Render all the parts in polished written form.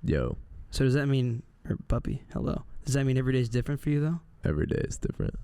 Yo. So does that mean, or puppy, hello. Does that mean every day is different for you though? Every day is different.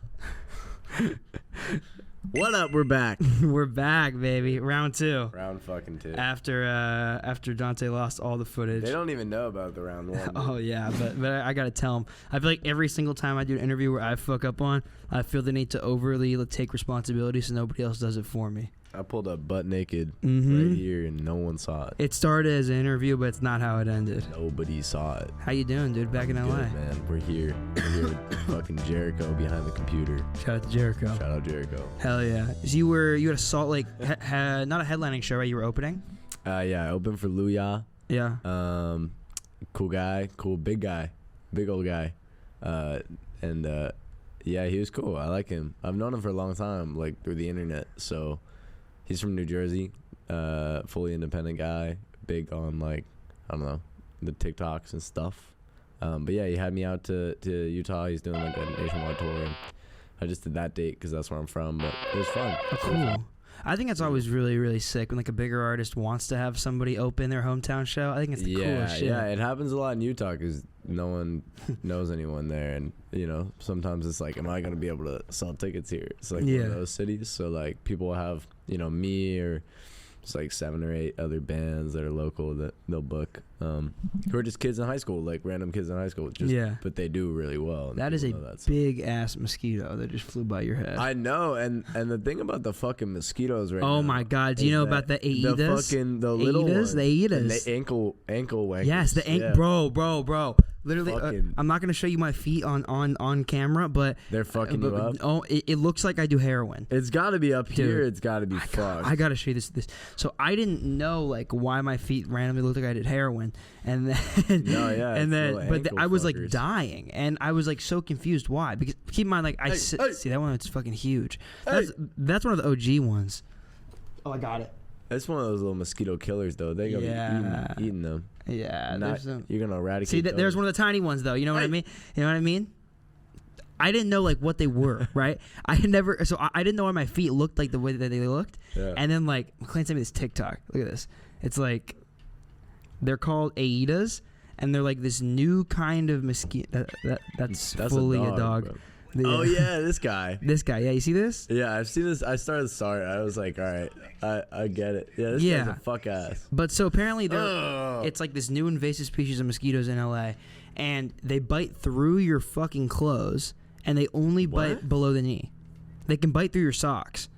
What up? We're back. We're back, baby. Round 2. Round fucking 2. After Dante lost all the footage. They don't even know about the round 1. Oh yeah, but I gotta tell them. I feel like every single time I do an interview where I fuck up on, I feel the need to overly take responsibility so nobody else does it for me. I pulled up butt naked right here and no one saw it. It started as an interview, but it's not how it ended. Nobody saw it. How you doing, dude? Back in LA. Good, man. We're here. We're here with fucking Jericho behind the computer. Shout out to Jericho. Shout out Jericho. Hell yeah. So you had a Salt Lake, not a headlining show, right? You were opening? Yeah, I opened for Luya. Yeah. Cool guy, big guy, big old guy. Yeah, he was cool. I like him. I've known him for a long time, like through the internet. So he's from New Jersey, fully independent guy, big on like, I don't know, the TikToks and stuff. But yeah, he had me out to Utah. He's doing like a nationwide tour. And I just did that date because that's where I'm from, but it was fun. Oh, cool. I think that's always really, really sick when like a bigger artist wants to have somebody open their hometown show. I think it's the coolest shit. Yeah, it happens a lot in Utah because no one knows anyone there, and you know sometimes it's like, am I gonna be able to sell tickets here? It's like one of those cities, so like people will have me or it's like 7 or 8 other bands that are local that they'll book, who are just kids in high school, like random kids in high school. But they do really well. That is a big ass mosquito that just flew by your head. I know, and the thing about the fucking mosquitoes right now. Oh my god, do you know about the Aedas? The little ones. The Aedas. And the ankle wankers. Yes, bro. Literally, I'm not gonna show you my feet on camera, but they're fucking you up. Oh, it looks like I do heroin. It's got to be up here. Dude, it's got to be fucked. I gotta show you this. So I didn't know like why my feet randomly looked like I did heroin, and then I was like dying, and I was like so confused why. Because keep in mind, like see that one, it's fucking huge. That's one of the OG ones. Oh, I got it. It's one of those little mosquito killers, though. They gonna be eating them. Yeah, you're gonna eradicate. See, there's one of the tiny ones, though. You know what I mean? You know what I mean? I didn't know like what they were, right? I didn't know why my feet looked like the way that they looked. Yeah. And then like McLean sent me this TikTok. Look at this. It's like they're called Aedas, and they're like this new kind of mosquito. That's fully a dog. Oh yeah, this guy. Yeah, you see this? Yeah, I've seen this. I was like, all right, I get it. Yeah, this guy's a fuck ass. But so apparently it's like this new invasive species of mosquitoes in LA, and they bite through your fucking clothes, and they only bite below the knee. They can bite through your socks.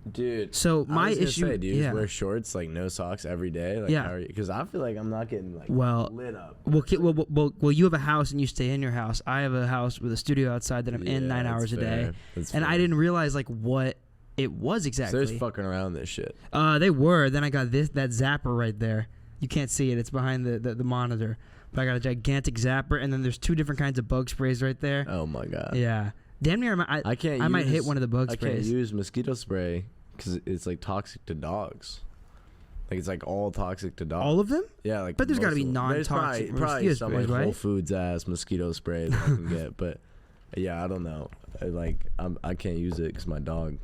Dude, so my issue, do you just wear shorts, like no socks every day? Like, because I feel like I'm not getting like lit up. Well, you have a house and you stay in your house. I have a house with a studio outside that I'm in 9 hours a day, and I didn't realize like what it was exactly. So they're fucking around this shit. They were. Then I got that zapper right there. You can't see it. It's behind the monitor. But I got a gigantic zapper, and then there's 2 different kinds of bug sprays right there. Oh my god. Yeah. Damn near. I might hit one of the bug sprays. I can't use mosquito spray because it's like toxic to dogs. Like it's like all toxic to dogs. All of them? Yeah, like. But there's got to be non-toxic probably some sprays, like right? Whole Foods ass mosquito spray that I can get, but yeah, I don't know. I can't use it because my dog.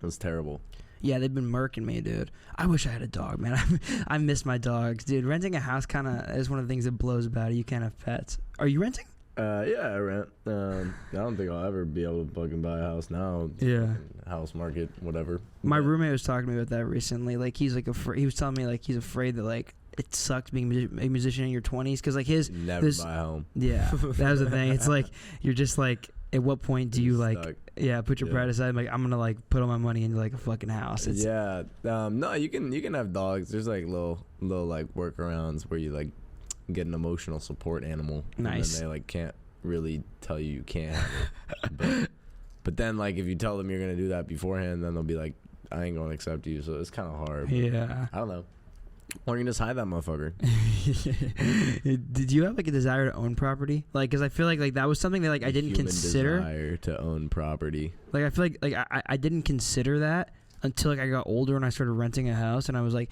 It's terrible. Yeah, they've been murking me, dude. I wish I had a dog, man. I miss my dogs, dude. Renting a house kind of is one of the things that blows about it. You can't have pets. Are you renting? Yeah, I rent. I don't think I'll ever be able to fucking buy a house now. Yeah. House market, whatever. My roommate was talking to me about that recently. Like, he's like he was telling me like he's afraid that like it sucks being a musician in your 20s because like never buy a home. Yeah, that was the thing. It's like you're just like, at what point do you like put your pride aside? Like, I'm gonna like put all my money into like a fucking house. No, you can have dogs. There's like little like workarounds where you like get an emotional support animal. Nice. And then they like can't really tell you can't have it. But then like if you tell them you're gonna do that beforehand, then they'll be like, I ain't gonna accept you. So it's kind of hard. Yeah. I don't know. Or you can just hide that motherfucker. Did you have like a desire to own property? Like, because I feel like that was something that like I didn't consider. Desire to own property. Like I feel like I didn't consider that until like I got older and I started renting a house, and I was like,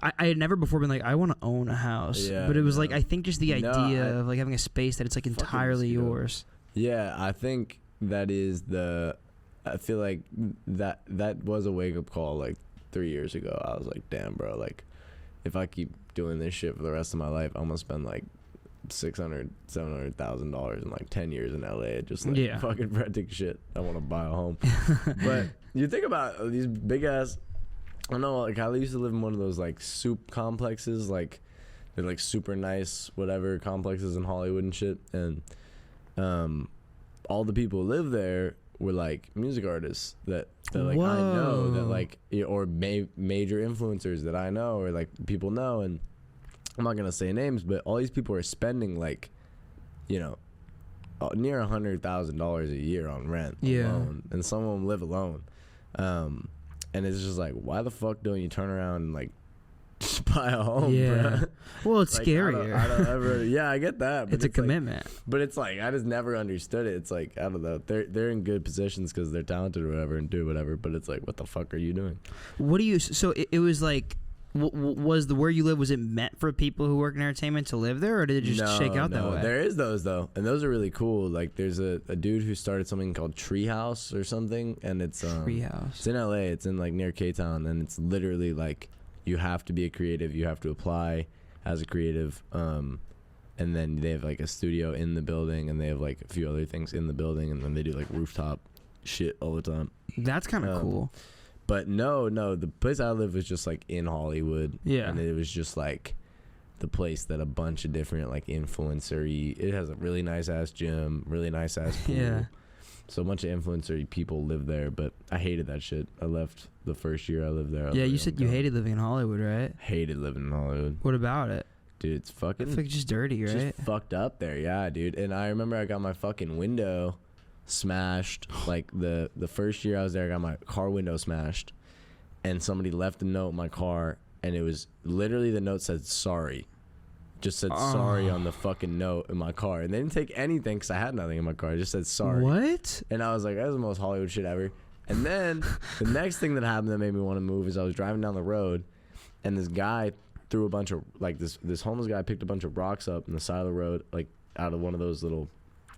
I had never before been like, I want to own a house. Yeah, but it was like, I think just the idea of like having a space that it's like entirely yours. Yeah, I think that is I feel like that was a wake up call like 3 years ago. I was like, damn, bro, like if I keep doing this shit for the rest of my life, I'm gonna spend like $600,000-$700,000 in like 10 years in LA. Just like fucking renting shit. I want to buy a home. But you think about these big ass, I don't know, like I used to live in one of those like soup complexes, like they're like super nice whatever complexes in Hollywood and shit, and all the people who live there were like music artists that like I know, that like, or major influencers that I know or like people know. And I'm not gonna say names, but all these people are spending like, you know, near $100,000 a year on rent alone, and some of them live alone. And it's just like, why the fuck don't you turn around and like just buy a home? Bro? Well, it's like, scarier. I don't ever. Yeah, I get that. But it's a commitment. Like, but it's like I just never understood it. It's like, I don't know. They're in good positions because they're talented or whatever and do whatever. But it's like, what the fuck are you doing? What do you? So it was like. Was the where you live, was it meant for people who work in entertainment to live there, or did it just shake out that way? There is those though, and those are really cool. Like there's a dude who started something called Treehouse or something, and it's Treehouse. It's in LA. It's in like near K-Town, and it's literally like you have to be a creative, you have to apply as a creative, and then they have like a studio in the building, and they have like a few other things in the building, and then they do like rooftop shit all the time. That's kind of cool. But no, the place I live was just like in Hollywood. Yeah. And it was just like the place that a bunch of different like influencer-y, it has a really nice ass gym, really nice ass pool. Yeah. So a bunch of influencer-y people live there, but I hated that shit. I left the first year I lived there. Yeah, you said you hated living in Hollywood, right? Hated living in Hollywood. What about it? Dude, it's fucking... I feel like it's just dirty, right? Just fucked up there, yeah, dude. And I remember I got my fucking window smashed. Like the first year I was there, I got my car window smashed, and somebody left a note in my car, and it was literally, the note said sorry, just said sorry on the fucking note in my car, and they didn't take anything because I had nothing in my car. It just said sorry. What? And I was like, that's the most Hollywood shit ever. And then the next thing that happened that made me want to move is I was driving down the road, and this guy threw a bunch of, like, this homeless guy picked a bunch of rocks up on the side of the road, like out of one of those little,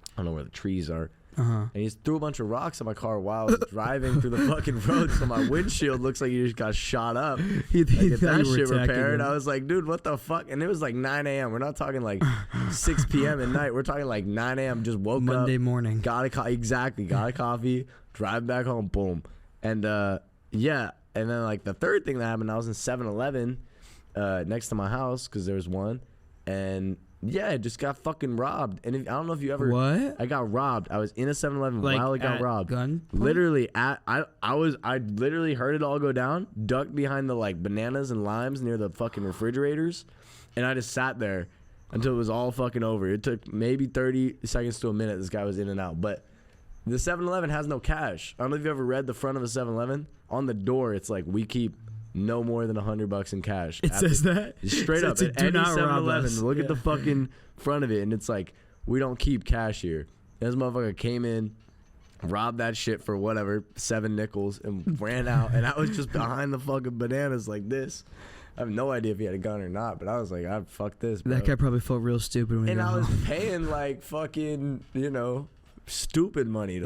I don't know where the trees are. And he just threw a bunch of rocks in my car while I was driving through the fucking road, so my windshield looks like he just got shot up. He get that shit repaired. I was like, dude, what the fuck? And it was like 9 a.m. We're not talking like 6 p.m. at night. We're talking like 9 a.m. Just woke up. Monday morning. Got a coffee, drive back home, boom. And yeah, and then like the third thing that happened, I was in 7-Eleven next to my house because there was one, and yeah, I just got fucking robbed. And I don't know if you ever... What? I got robbed. I was in a 7-Eleven like while I got robbed. Gun? Literally, I literally heard it all go down, ducked behind the like bananas and limes near the fucking refrigerators, and I just sat there until it was all fucking over. It took maybe 30 seconds to a minute. This guy was in and out. But the 7-Eleven has no cash. I don't know if you ever read the front of a 7-Eleven. On the door, it's like, we keep no more than $100 in cash. It says that straight up. At any 7-Eleven, look at the fucking front of it, and it's like, we don't keep cash here. This motherfucker came in, robbed that shit for whatever, 7 nickels, and ran out. And I was just behind the fucking bananas like this. I have no idea if he had a gun or not, but I was like, fuck this, bro. That guy probably felt real stupid when he got home. And I was paying like fucking, stupid money to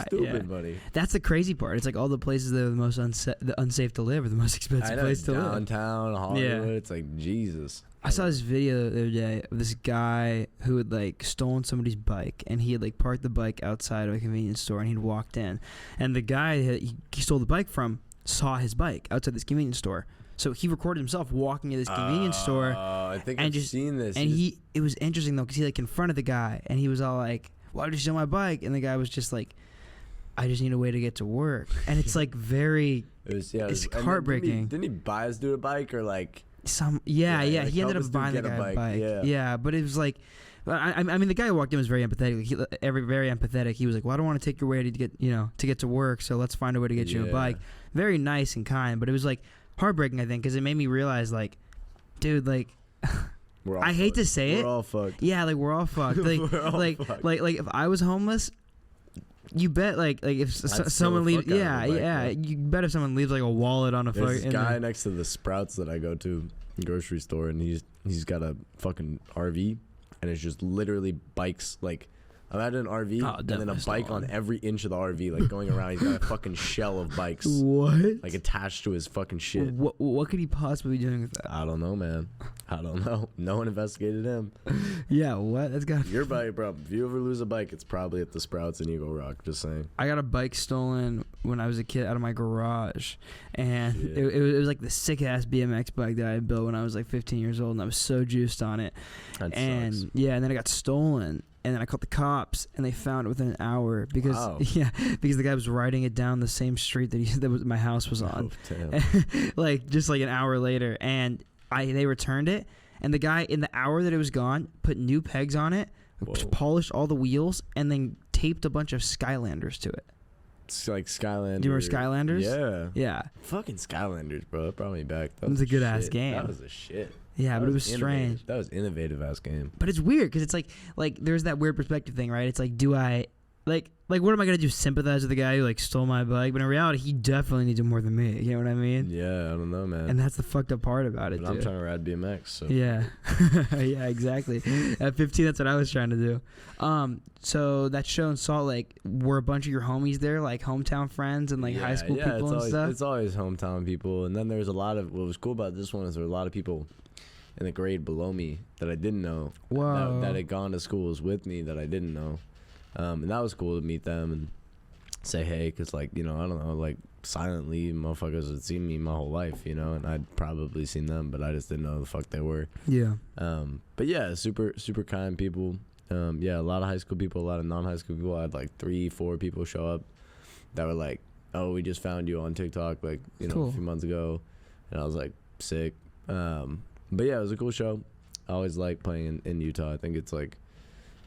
stupid money. That's the crazy part. It's like all the places that are the most unsafe to live are the most expensive place to live. Downtown Hollywood, it's like, Jesus. I saw this video the other day of this guy who had like stolen somebody's bike, and he had like parked the bike outside of a convenience store, and he'd walked in, and the guy he stole the bike from saw his bike outside this convenience store. So he recorded himself walking to this convenience store. I think I've seen this. And it was interesting though, because he like confronted the guy, and he was all like, why did you steal my bike? And the guy was just like, I just need a way to get to work. And it's like very, it's heartbreaking. Didn't he buy his dude a bike or like? He ended up buying the guy a bike. Yeah, but it was like, I mean, the guy who walked in was very empathetic. Very empathetic. He was like, well, I don't want to take your way to get to work, so let's find a way to get you a bike. Very nice and kind, but it was like heartbreaking, I think, because it made me realize, like, dude, like, I hate to say it. We're all fucked. Yeah, like we're all fucked. Like, like if I was homeless, you bet like if someone leaves, you bet if someone leaves like a wallet on a fucking. There's this guy next to the Sprouts that I go to, grocery store, and he's got a fucking RV, and it's just literally bikes like Imagine an RV and then a bike on every inch of the RV, like going around. He's got a fucking shell of bikes. What? Like attached to his fucking shit. What could he possibly be doing with that? I don't know, man. I don't know. No one investigated him. Yeah, what? That's got your bike, bro. If you ever lose a bike, it's probably at the Sprouts in Eagle Rock. Just saying. I got a bike stolen when I was a kid out of my garage, and it was like the sick ass BMX bike that I had built when I was like 15 years old, and I was so juiced on it. That and sucks. yeah, and then it got stolen. And then I called the cops, and they found it within an hour because because the guy was riding it down the same street that my house was on, like just like an hour later. And they returned it, and the guy in the hour that it was gone put new pegs on it, polished all the wheels, and then taped a bunch of Skylanders to it. It's like Skylanders. Do you remember Skylanders? Yeah. Yeah. Fucking Skylanders, bro. That brought me back. That was a good ass game. That was a shit. Yeah, but it was strange. That was innovative ass game. But it's weird because it's like there's that weird perspective thing, right? It's like, do I like what am I gonna do? Sympathize with the guy who like stole my bike? But in reality, he definitely needs it more than me. You know what I mean? Yeah, I don't know, man. And that's the fucked up part about it. But I'm trying to ride BMX. So. Yeah, yeah, exactly. At 15, that's what I was trying to do. So that show in Salt Lake, were a bunch of your homies there, like hometown friends and like high school people and stuff? It's always hometown people. And then there's a lot of, what was cool about this one is there were a lot of people in the grade below me that I didn't know. Whoa. That had gone to schools with me that I didn't know. And that was cool to meet them and say hey, because like, you know, I don't know, like silently motherfuckers had seen me my whole life, you know, and I'd probably seen them, but I just didn't know the fuck they were. Yeah. But yeah, super kind people. Yeah, a lot of high school people, a lot of non-high school people. I had like 3-4 people show up that were like, oh, we just found you on TikTok, like, you know, a few months ago. And I was like, sick. But yeah, it was a cool show. I always like playing in Utah. I think it's like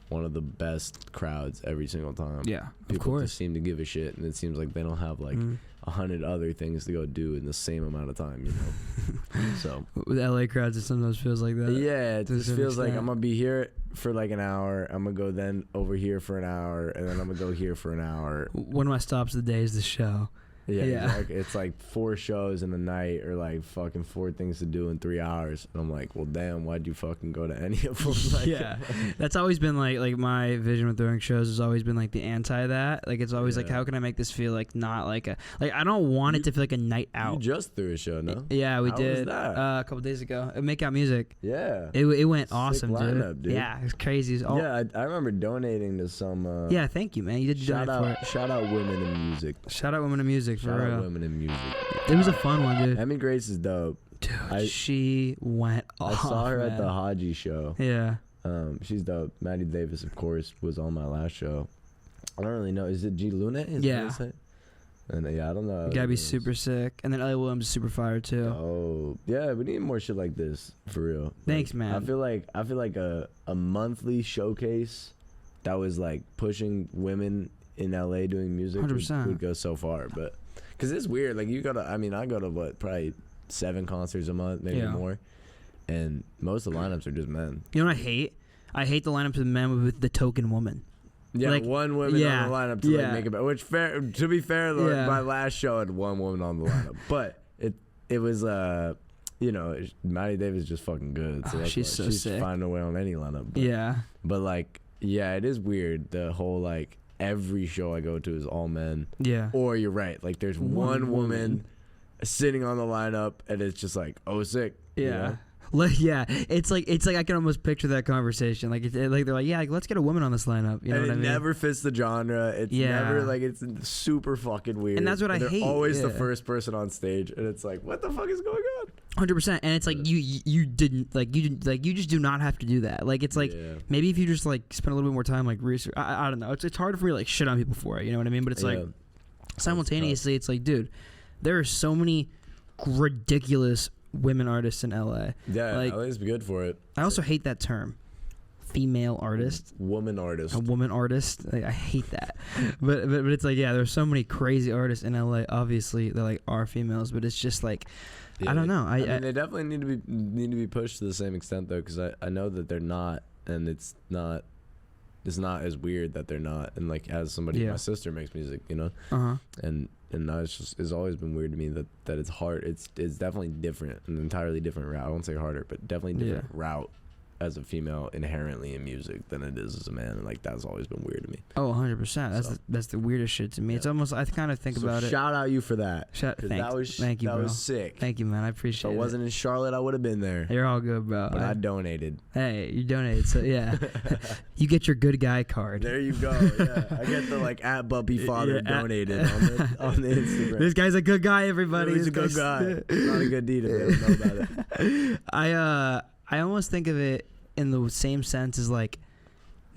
one of the best crowds every single time. Yeah, people of course. Just seem to give a shit, and it seems like they don't have like 100 other things to go do in the same amount of time, you know. So with LA crowds, it sometimes feels like that. Yeah, it just feels like I'm gonna be here for like an hour. I'm gonna go then over here for an hour, and then I'm gonna go here for an hour. One of my stops of the day is the show. Yeah. Exactly. It's like 4 shows in a night, or like fucking 4 things to do in 3 hours. And I'm like, well, damn, why'd you fucking go to any of them? Like, yeah, that's always been like my vision with throwing shows has always been like the anti that. Like it's always like, how can I make this feel like not like a I don't want it to feel like a night out. You just threw a show, no? Yeah, we did. Was that? A couple days ago. Make Out Music. Yeah, it went sick awesome, lineup, dude. Yeah, it's crazy. Yeah, I remember donating to some. Yeah, thank you, man. You did shout donate out, for it. Shout out women in music. Shout out women in music for shout real. Out women in music. It was a fun one, dude. Emmy Grace is dope. Dude, she went off. I saw her man. at the Haji show. Yeah. She's dope. Maddie Davis, of course, was on my last show. I don't really know. Is it G Luna? Yeah. And yeah, I don't know. Gotta be super sick. And then Ellie Williams is super fire too. Oh yeah, we need more shit like this for real. Thanks, like, man. I feel like a monthly showcase that was like pushing women in LA doing music would go so far, but. Because it's weird. Like, you go to, I go to, what, probably 7 concerts a month, maybe more. And most of the lineups are just men. You know what I hate? I hate the lineups of men with the token woman. Yeah, like, one woman on the lineup to like, make it better. Which, to be fair, my last show had one woman on the lineup. But it was, you know, Maddie Davis is just fucking good. So she's so sick. She's finding a way on any lineup. But, But, like, yeah, it is weird. The whole, like, every show I go to is all men. Yeah. Or you're right. Like there's one woman sitting on the lineup and it's just like, oh, sick. Yeah. You know? Like, yeah, it's like I can almost picture that conversation. Like, they're like, yeah, like, let's get a woman on this lineup. You know what I mean? It never fits the genre. It's never like it's super fucking weird. And that's what I hate. They're always the first person on stage, and it's like, what the fuck is going on? 100%. And it's like you just do not have to do that. Like it's like maybe if you just like spend a little bit more time like research. I don't know. It's hard for me to like shit on people for it. You know what I mean? But it's like simultaneously, it's like, dude, there are so many ridiculous women artists in LA. Yeah, like, LA's good for it. I also hate that term. Female artist. Woman artist. A woman artist. Like, I hate that. but it's like, yeah, there's so many crazy artists in LA, obviously, that like are females, but it's just like, I don't know. I mean, they definitely need to be pushed to the same extent though, because I know that they're not, and it's not as weird that they're not. And like, as somebody, my sister makes music, you know, and it's always been weird to me that it's hard. It's definitely different, an entirely different route. I won't say harder, but definitely different route as a female inherently in music than it is as a man, and like that's always been weird to me. Oh, 100%. That's the weirdest shit to me. It's almost, I kind of think about it. Shout out you for that. Thank you, bro. That was sick. Thank you, man. I appreciate it. If I wasn't in Charlotte, I would have been there. You're all good, bro. But I donated. Hey, you donated, so yeah. You get your good guy card. There you go. Yeah, I get the like @Buppy father donated on the Instagram. This guy's a good guy, everybody. He's a good guy. Not a good deed if they don't know about it. I almost think of it in the same sense as like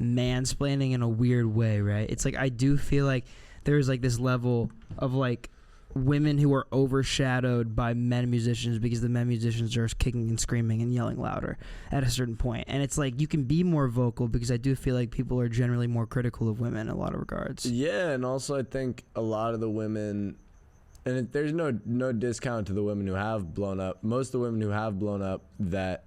mansplaining in a weird way, right? It's like I do feel like there's like this level of like women who are overshadowed by men musicians because the men musicians are kicking and screaming and yelling louder at a certain point. And it's like you can be more vocal because I do feel like people are generally more critical of women in a lot of regards. Yeah, and also I think a lot of the women, and there's no discount to the women who have blown up. Most of the women who have blown up that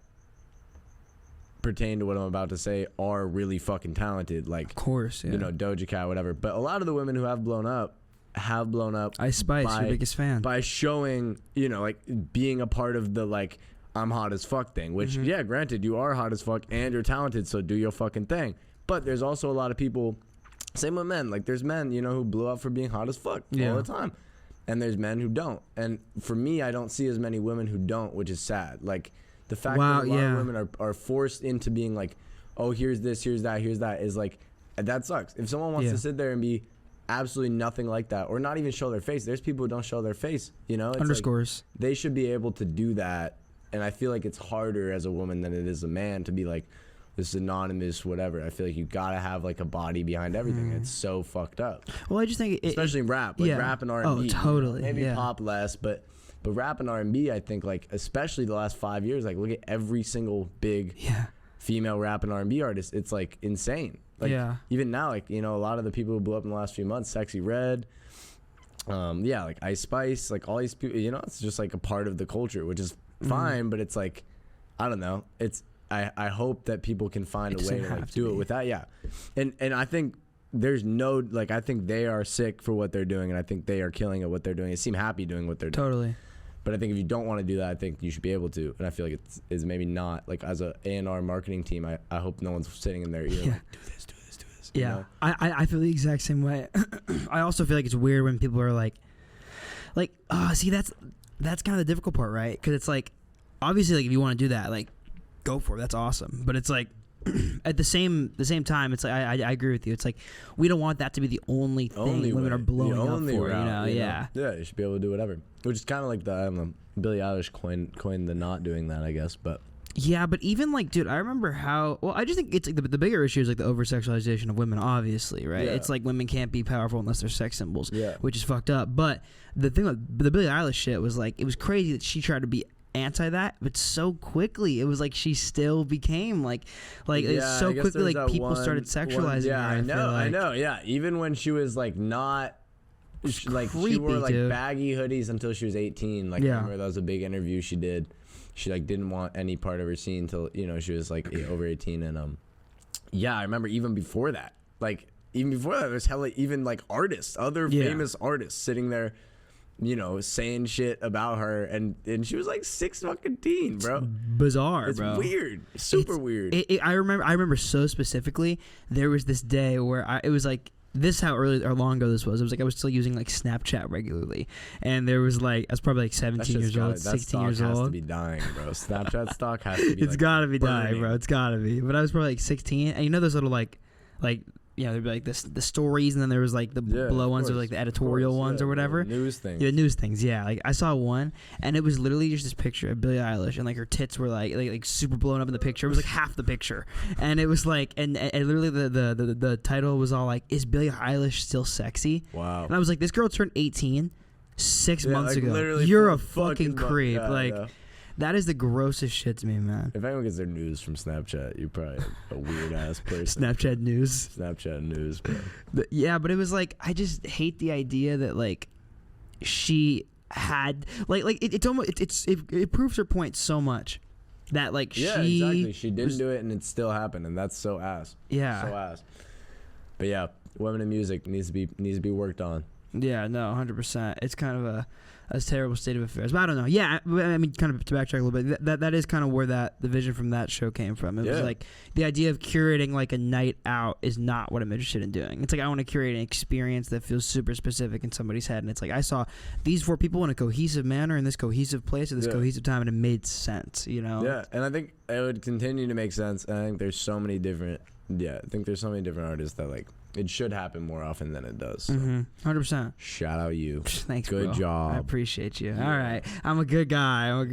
pertain to what I'm about to say are really fucking talented. Like, of course, yeah. You know, Doja Cat, whatever. But a lot of the women who have blown up. Ice Spice, your biggest fan. By showing, you know, like being a part of the like I'm hot as fuck thing. Which, yeah, granted, you are hot as fuck and you're talented, so do your fucking thing. But there's also a lot of people. Same with men. Like there's men, you know, who blew up for being hot as fuck all the time. And there's men who don't. And for me, I don't see as many women who don't, which is sad. Like the fact that a lot of women are forced into being like, oh, here's this, here's that, is like, that sucks. If someone wants to sit there and be absolutely nothing like that, or not even show their face, there's people who don't show their face, you know? It's underscores. Like, they should be able to do that. And I feel like it's harder as a woman than it is a man to be like, this anonymous whatever. I feel like you gotta have like a body behind everything. It's so fucked up. Well, I just think especially in rap, like rap and R&B. Oh, totally. Maybe pop less, but rap and R&B, I think like especially the last 5 years, like look at every single big female rap and R&B artist. It's like insane. Like even now, like, you know, a lot of the people who blew up in the last few months, Sexy Red, like Ice Spice, like all these people, you know, it's just like a part of the culture, which is fine, but it's like, I don't know. It's I hope that people can find a way to like do it with that. Yeah. And I think there's no, like, I think they are sick for what they're doing, and I think they are killing at what they're doing. They seem happy doing what they're doing. Totally. But I think if you don't want to do that, I think you should be able to. And I feel like it's maybe not, like, as a A&R marketing team, I hope no one's sitting in their ear like, do this. Yeah. You know? I feel the exact same way. I also feel like it's weird when people are like, see, that's kind of the difficult part, right? Because it's like, obviously, like, if you want to do that, like, go for it. That's awesome. But it's like, at the same time, it's like I agree with you. It's like we don't want that to be the only thing women are blowing up for. Route, you know? Yeah, you should be able to do whatever. Which is kind of like the I don't know, Billie Eilish coined the not doing that, I guess. But yeah, but even like, dude, I remember how. Well, I just think it's like the bigger issue is like the over sexualization of women. Obviously, right? Yeah. It's like women can't be powerful unless they're sex symbols. Yeah. Which is fucked up. But the thing with the Billie Eilish shit was like it was crazy that she tried to be anti that, but so quickly it was like she still became like so quickly like people started sexualizing her. I know. Yeah, even when she was like not like creepy, she wore like baggy hoodies until she was 18. Like I remember that was a big interview she did. She like didn't want any part of her scene until she was like over 18. And I remember even before that, there's hella even like artists, other famous artists sitting there, saying shit about her, and she was like 15, bro. It's bizarre, bro. It's weird, super weird. I remember so specifically. There was this day where it was like this how early or long ago this was. It was like I was still using like Snapchat regularly, and there was like I was probably like 17 years old, 16 years old. Has to be dying, bro. Snapchat stock has to be. It's gotta be dying, bro. It's gotta be. But I was probably like 16, and those little like. There'd be like the stories, and then there was like the below ones, or like the editorial ones, or whatever. News things. Yeah, news things. Yeah, like I saw one, and it was literally just this picture of Billie Eilish, and like her tits were like super blown up in the picture. It was like half the picture, and it was like, and literally the title was all like, "Is Billie Eilish still sexy?" Wow. And I was like, this girl turned 18 6 months ago. You're a fucking creep. That is the grossest shit to me, man. If anyone gets their news from Snapchat, you're probably a weird ass person. Snapchat news, bro. But it was like I just hate the idea that like she had it proves her point so much that like exactly. She didn't do it and it still happened, and that's so ass. Yeah, so ass. But yeah, women in music needs to be worked on. Yeah, no, 100%. It's kind of a terrible state of affairs. But I don't know. Yeah, I mean, kind of to backtrack a little bit, that is kind of where the vision from that show came from. It was like the idea of curating like a night out is not what I'm interested in doing. It's like I want to curate an experience that feels super specific in somebody's head. And it's like I saw these 4 people in a cohesive manner in this cohesive place at this cohesive time, and it made sense, you know? Yeah, and I think it would continue to make sense. And I think there's so many different, artists that like, it should happen more often than it does. So. 100%. Shout out you. Thanks, Good bro. job. I appreciate you. Yeah. All right. I'm a good guy.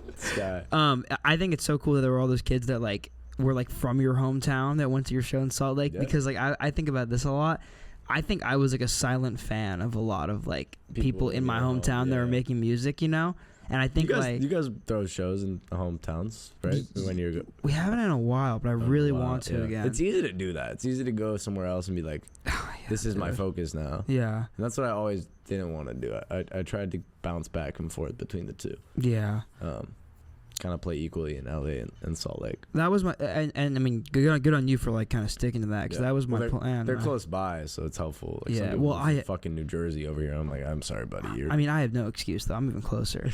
This guy. I think it's so cool that there were all those kids that like were like from your hometown that went to your show in Salt Lake, because like I think about this a lot. I think I was like a silent fan of a lot of like people in my hometown that were making music, you know? And I think you guys throw shows in the hometowns, right? We haven't in a while, but I really want to again. It's easy to do that. It's easy to go somewhere else and be like, this is my focus now. Yeah. And that's what I always didn't want to do. I tried to bounce back and forth between the two. Yeah. Kind of play equally in LA and Salt Lake. That was my and I mean good on you for like kind of sticking to that, because that was my plan. They're close by, so it's helpful. Like I fucking New Jersey over here. I'm like, I'm sorry, buddy. I mean, I have no excuse though. I'm even closer.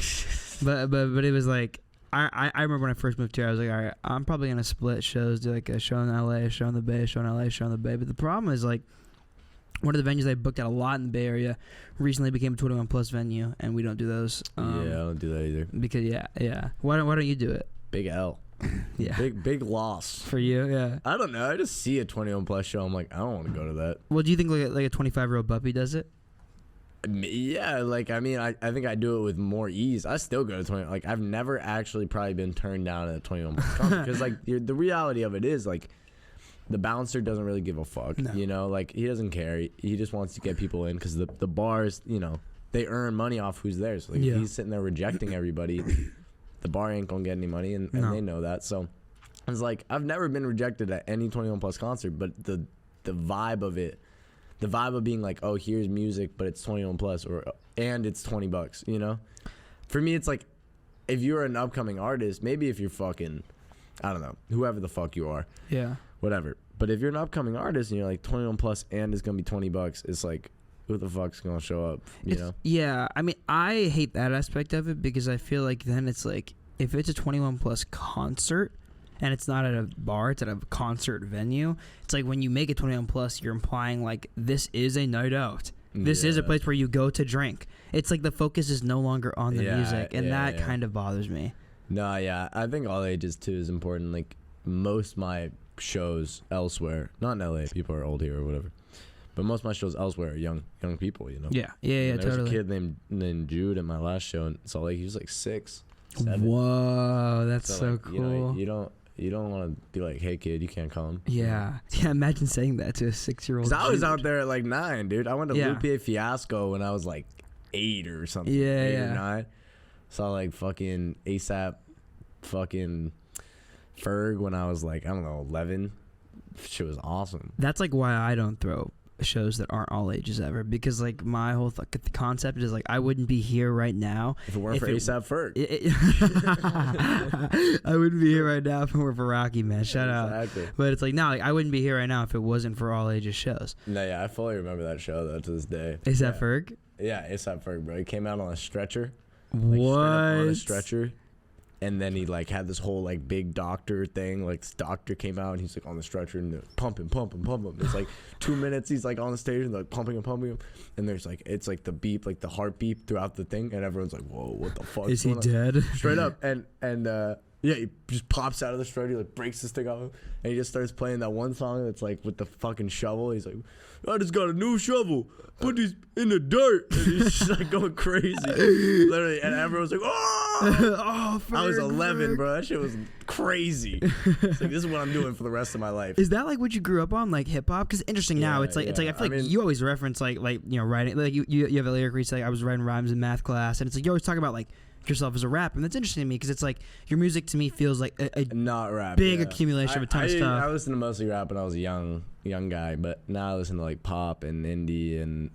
but it was like I remember when I first moved here, I was like, all right, I'm probably gonna split shows, do like a show in LA, a show in the Bay, a show in LA, a show in the Bay. But the problem is like, one of the venues I booked at a lot in the Bay Area recently became a 21 plus venue, and we don't do those. I don't do that either. Because why don't you do it? Big L. Yeah. Big loss for you. Yeah. I don't know. I just see a 21 plus show. I'm like, I don't want to go to that. Well, do you think like a 25-year-old Buppy does it? Yeah, like I mean, I think I do it with more ease. I still go to 20. Like I've never actually probably been turned down at a 21 plus concert, because like the reality of it is like, the bouncer doesn't really give a fuck, you know? Like, he doesn't care. He just wants to get people in, because the bars, you know, they earn money off who's there. So, like, if he's sitting there rejecting everybody, the bar ain't going to get any money, and they know that. So, it's like, I've never been rejected at any 21-plus concert, but the vibe of it, the vibe of being like, oh, here's music, but it's 21-plus, and it's $20, you know? For me, it's like, if you're an upcoming artist, maybe if you're fucking, I don't know, whoever the fuck you are. Yeah. Whatever. But if you're an upcoming artist and you're like 21 plus and it's gonna be $20, it's like, who the fuck's gonna show up? You know? Yeah. I mean, I hate that aspect of it, because I feel like then it's like, if it's a 21 plus concert and it's not at a bar, it's at a concert venue. It's like when you make it 21 plus, you're implying like this is a night out. This is a place where you go to drink. It's like the focus is no longer on the music, and that kind of bothers me. No, yeah, I think all ages too is important. Like most of my shows elsewhere, not in LA, people are old here or whatever, but most of my shows elsewhere are young people, you know. Yeah, There's totally. a kid named Jude at my last show in Salt Lake. He was like 6, 7. Whoa, that's so like, cool. You don't want to be like, hey kid, you can't come. Yeah. Imagine saying that to a 6-year-old. Because I was out there at like 9, dude. I went to Lupe Fiasco when I was like 8 or something. 8 or 9. Saw like fucking ASAP, fucking Ferg when I was like, I don't know, 11. Shit was awesome. That's like why I don't throw shows that aren't all ages ever, because like my whole concept is like, I wouldn't be here right now if it weren't for ASAP Ferg. I wouldn't be here right now if it were for Rocky, man. Shut up. But it's like, no, like, I wouldn't be here right now if it wasn't for all ages shows. No, yeah, I fully remember that show though to this day. ASAP Ferg? Yeah, ASAP Ferg, bro. He came out on a stretcher. Like, what? On a stretcher. And then he like had this whole like big doctor thing. Like this doctor came out and he's like on the stretcher and they're pumping. It's like 2 minutes. He's like on the stage and they're like pumping him. And there's like, it's like the beep, like the heart beep throughout the thing. And everyone's like, whoa, what the fuck? Is he dead? Straight up. And yeah, he just pops out of the stretcher, like breaks this thing off him, and he just starts playing that one song that's like with the fucking shovel. He's like, I just got a new shovel, put these in the dirt, and he's just like going crazy, literally, and everyone's like, oh, Ferg, I was 11, bro. That shit was crazy. It's like, this is what I'm doing for the rest of my life. Is that like what you grew up on, like hip hop? Because interesting now, it's like I feel like you always reference like you know, writing, like you have a lyric where you say, I was writing rhymes in math class, and it's like you always talk about like yourself as a rapper, and that's interesting to me because it's like your music to me feels like a not rap, big accumulation of a ton of stuff. I listened to mostly rap when I was a young guy, but now I listen to like pop and indie, and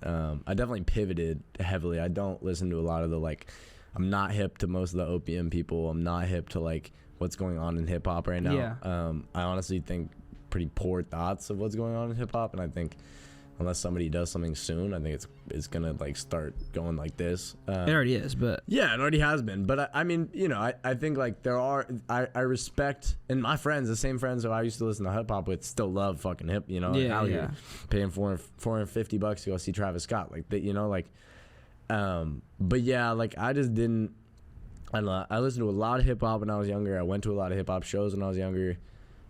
I definitely pivoted heavily. I don't listen to a lot of the like, I'm not hip to most of the OPM people. I'm not hip to like what's going on in hip hop right now. I honestly think pretty poor thoughts of what's going on in hip hop, and I think unless somebody does something soon, I think it's gonna like start going like this. It already is, but yeah, it already has been. But I mean, you know, I think like I respect, and my friends, the same friends who I used to listen to hip hop with, still love fucking hip. You know, out here paying $450 to go see Travis Scott, like that. You know, like, but yeah, like I just didn't. I don't know. I listened to a lot of hip hop when I was younger. I went to a lot of hip hop shows when I was younger,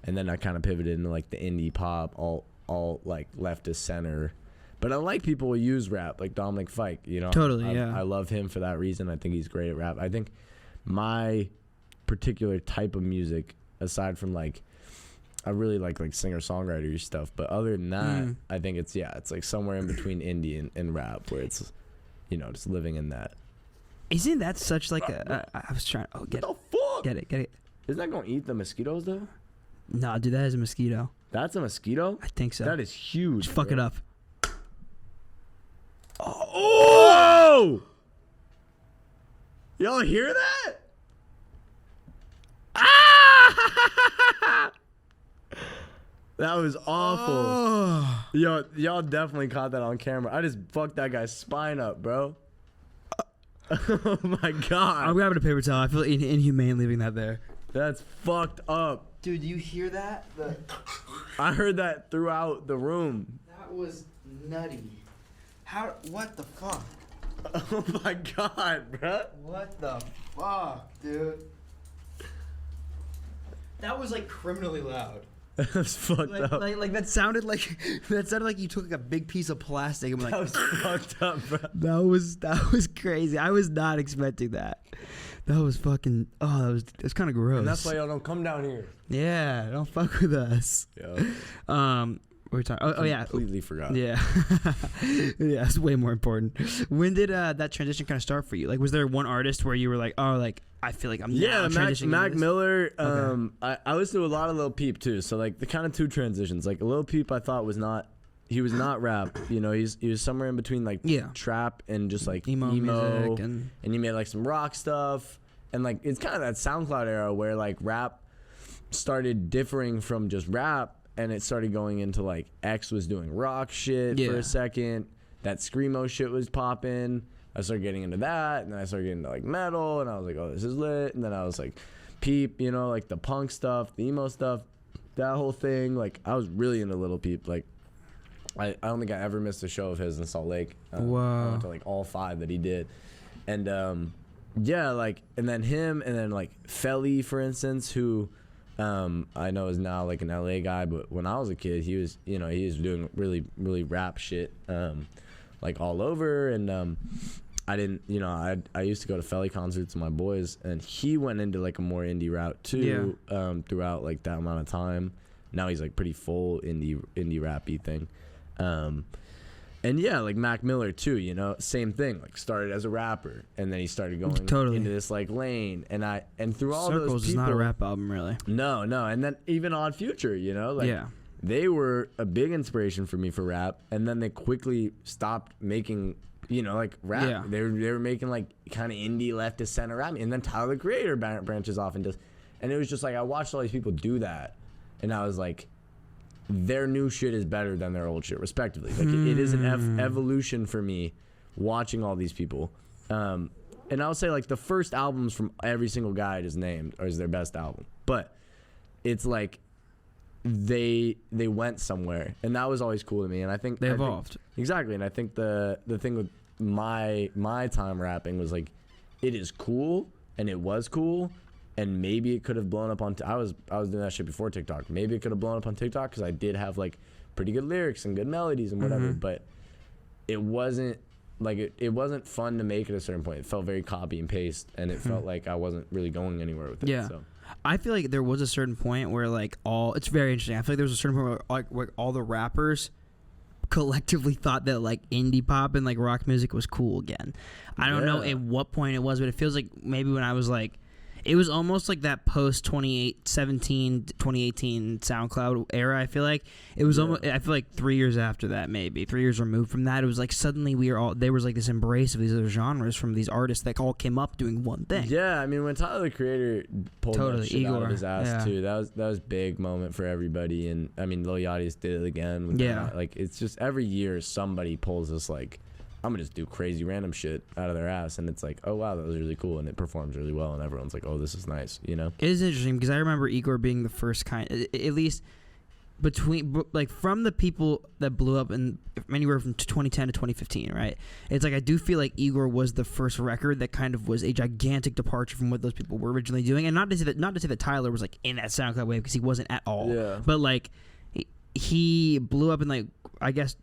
and then I kind of pivoted into like the indie pop, all like leftist center. But I like people who use rap, like Dominic Fike, you know. Totally, I love him for that reason. I think he's great at rap. I think my particular type of music, aside from like, I really like singer-songwriter stuff, but other than that, I think it's like somewhere in between indie and rap, where it's, you know, just living in that. Isn't that such like a I was trying, get what the fuck? Get it. Isn't that gonna eat the mosquitoes though? No, dude, that is a mosquito. That's a mosquito? I think so. That is huge. Just fuck it up. Oh! Y'all hear that? Ah! That was awful. Oh. Y'all definitely caught that on camera. I just fucked that guy's spine up, bro. Oh my god. I'm grabbing a paper towel. I feel inhumane leaving that there. That's fucked up. Dude, do you hear that? I heard that throughout the room. That was nutty. What the fuck? Oh my god, bro. What the fuck, dude? That was like criminally loud. That was fucked up. Like that sounded like you took like a big piece of plastic and like, that was fucked up, bro. That was crazy. I was not expecting that. That was fucking. Oh, that was kind of gross. And that's why y'all don't come down here. Yeah, don't fuck with us. Yeah. What were we talking? Oh yeah. Completely forgot. Yeah. Yeah, it's way more important. When did that transition kind of start for you? Like, was there one artist where you were like, oh, like I feel like I'm now transitioning? Mac Miller. Okay. I listened to a lot of Lil Peep too. So like the kind of two transitions. Like Lil Peep, I thought was not rap. You know, he was somewhere in between like trap and just like emo music and he made like some rock stuff. And like it's kind of that SoundCloud era where like rap started differing from just rap. And it started going into like X was doing rock shit for a second. That screamo shit was popping. I started getting into that, and then I started getting into like metal, and I was like, oh, this is lit. And then I was like, Peep, you know, like the punk stuff, the emo stuff, that whole thing. Like I was really into Lil Peep. Like I don't think I ever missed a show of his in Salt Lake. Wow. I went to like all 5 that he did, and yeah, like and then him, and then like Felly, for instance, who. I know is now like an LA guy, but when I was a kid, he was doing really, really rap shit, like all over. And I didn't, you know, I used to go to Felly concerts with my boys, and he went into like a more indie route too, throughout like that amount of time. Now he's like pretty full indie rappy thing. And yeah, like Mac Miller too, you know, same thing. Like started as a rapper, and then he started going into this like lane, and through all Circles those people, is not a rap album really. No, and then even Odd Future, you know, like they were a big inspiration for me for rap, and then they quickly stopped making, you know, like rap. Yeah. They were making like kind of indie leftist center rap, and then Tyler the Creator branches off and it was just like I watched all these people do that, and I was like, their new shit is better than their old shit, respectively. Like it is an evolution for me watching all these people. And I would say like the first albums from every single guy I just named is their best album. But it's like they went somewhere, and that was always cool to me. And I think they evolved. Exactly. And I think the thing with my time rapping was like it is cool, and it was cool. And maybe it could have blown up on. I was doing that shit before TikTok. Maybe it could have blown up on TikTok because I did have like pretty good lyrics and good melodies and whatever. But it wasn't like it wasn't fun to make at a certain point. It felt very copy and paste, and it felt like I wasn't really going anywhere with it. Yeah. So. I feel like there was a certain point where like it's very interesting. I feel like there was a certain point where all the rappers collectively thought that like indie pop and like rock music was cool again. I don't know at what point it was, but it feels like maybe when I was like it was almost like that post 2018 SoundCloud era. I feel like it was almost. I feel like 3 years after that, maybe 3 years removed from that, it was like suddenly there was like this embrace of these other genres from these artists that all came up doing one thing. Yeah, I mean when Tyler the Creator pulled that shit out of his ass too, that was big moment for everybody. And I mean Lil Yachty's did it again. Like it's just every year somebody pulls this like, I'm gonna just do crazy random shit out of their ass, and it's like, oh wow, that was really cool, and it performs really well, and everyone's like, oh, this is nice, you know. It is interesting because I remember Igor being the first kind, at least from the people that blew up in anywhere from 2010 to 2015, right? It's like I do feel like Igor was the first record that kind of was a gigantic departure from what those people were originally doing, and not to say that Tyler was like in that SoundCloud wave, because he wasn't at all. Yeah. But like he blew up in like, I guess.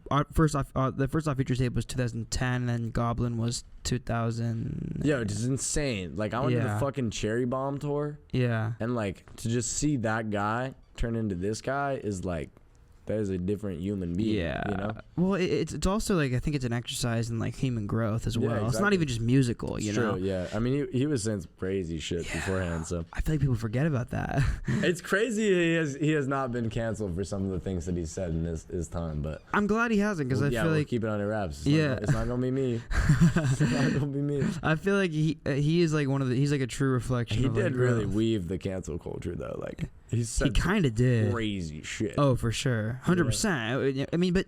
The first off feature tape was 2010, and then Goblin was 2000. Yeah, which is insane. Like I went to the fucking Cherry Bomb tour. Yeah. And like to just see that guy turn into this guy is like, that is a different human being. Yeah. You know? Well, it's also like, I think it's an exercise in like human growth as well. Exactly. It's not even just musical, you know? True, yeah. I mean, he was saying some crazy shit beforehand, so. I feel like people forget about that. It's crazy he has not been canceled for some of the things that he said in his time, but. I'm glad he hasn't, because I feel like. Keep it under wraps. It's not gonna be me. It's not gonna be me. I feel like he is like he's like a true reflection. He of did like really growth. Weave the cancel culture though, like. He kind of did crazy shit. Oh, for sure, 100%. I mean, but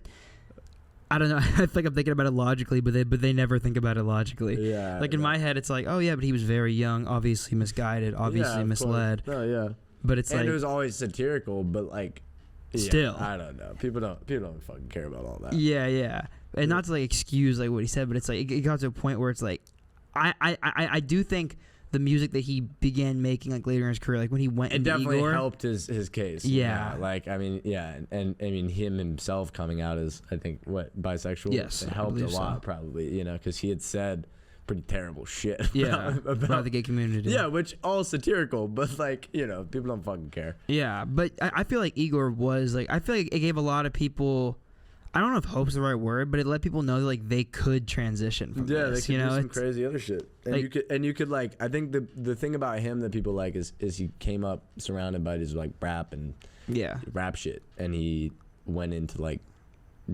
I don't know. I feel like I'm thinking about it logically, but they never think about it logically. Yeah. Like in my head, it's like, oh yeah, but he was very young, obviously misguided, obviously misled. Oh yeah. But it's and it was always satirical, but like, still, I don't know. People don't fucking care about all that. Yeah. And not to like excuse like what he said, but it's like it got to a point where it's like, I do think. The music that he began making like later in his career, like when he went into definitely Igor, helped his case. Yeah. Like I mean, and I mean him himself coming out as I think bisexual. Yes, it helped a lot probably, you know, because he had said pretty terrible shit. Yeah, about the gay community. Yeah, which all satirical, but like you know, people don't fucking care. Yeah, but I feel like Igor was like I feel like it gave a lot of people. I don't know if hope's the right word, but it let people know that like they could transition from this. They could do some crazy other shit. And you could like I think the thing about him that people like is he came up surrounded by this like rap and rap shit, and he went into like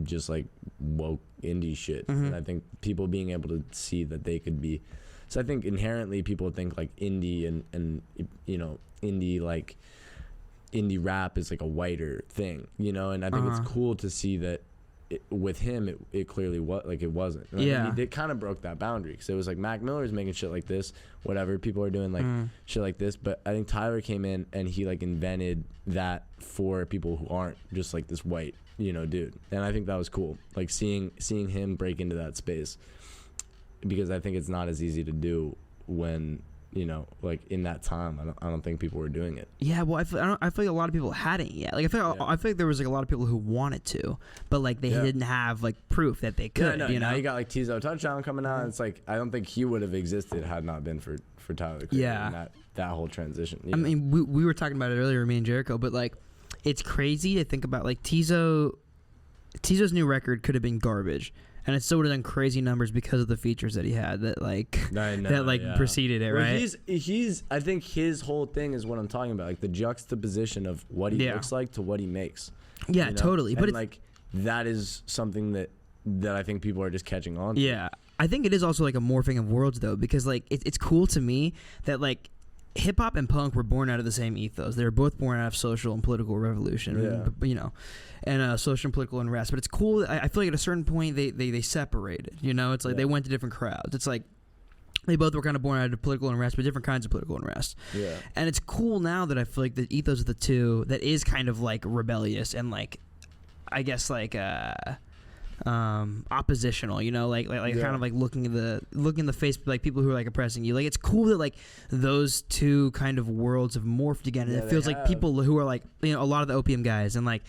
just like woke indie shit. Mm-hmm. And I think people being able to see that they could be. So I think inherently people think like indie and you know indie like indie rap is like a whiter thing, you know, and I think it's cool to see that. With him, it clearly was like it wasn't. Right? Yeah, and he kind of broke that boundary because it was like Mac Miller's making shit like this, whatever. People are doing like shit like this, but I think Tyler came in and he like invented that for people who aren't just like this white, you know, dude. And I think that was cool, like seeing him break into that space because I think it's not as easy to do when. You know, like in that time, I don't think people were doing it. Yeah, well, I feel like a lot of people hadn't yet. Like I feel like there was like a lot of people who wanted to, but like they didn't have like proof that they could. Yeah, no, you know, now you got like Tizo Touchdown coming out. It's like I don't think he would have existed had not been for Tyler. And that whole transition. I mean, we were talking about it earlier, me and Jericho, but like it's crazy to think about like Tizo's new record could have been garbage. And it still would have done crazy numbers because of the features that he had that preceded it, right? He's I think his whole thing is what I'm talking about, like the juxtaposition of what he looks like to what he makes. Yeah, you know? Totally. But like that is something that I think people are just catching on to. Yeah. I think it is also like a morphing of worlds though, because like it's cool to me that like hip hop and punk were born out of the same ethos. They were both born out of social and political revolution, you know, and social and political unrest. But it's cool. I feel like at a certain point they separated. You know, it's like they went to different crowds. It's like they both were kind of born out of political unrest, but different kinds of political unrest. Yeah. And it's cool now that I feel like the ethos of the two that is kind of like rebellious and like, I guess like oppositional, you know, like kind of like looking in the face like people who are like oppressing you. Like it's cool that like those two kind of worlds have morphed again, and it feels like people who are like, you know, a lot of the opium guys and like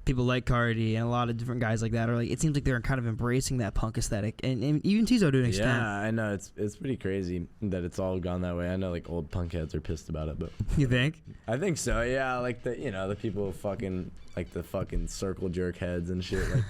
people like Cardi and a lot of different guys like that are like, it seems like they're kind of embracing that punk aesthetic, and even Tizo to an extent. Yeah, I know it's pretty crazy that it's all gone that way. I know like old punk heads are pissed about it, but you think? I think so. Yeah, like the people fucking like the fucking circle jerk heads and shit. Like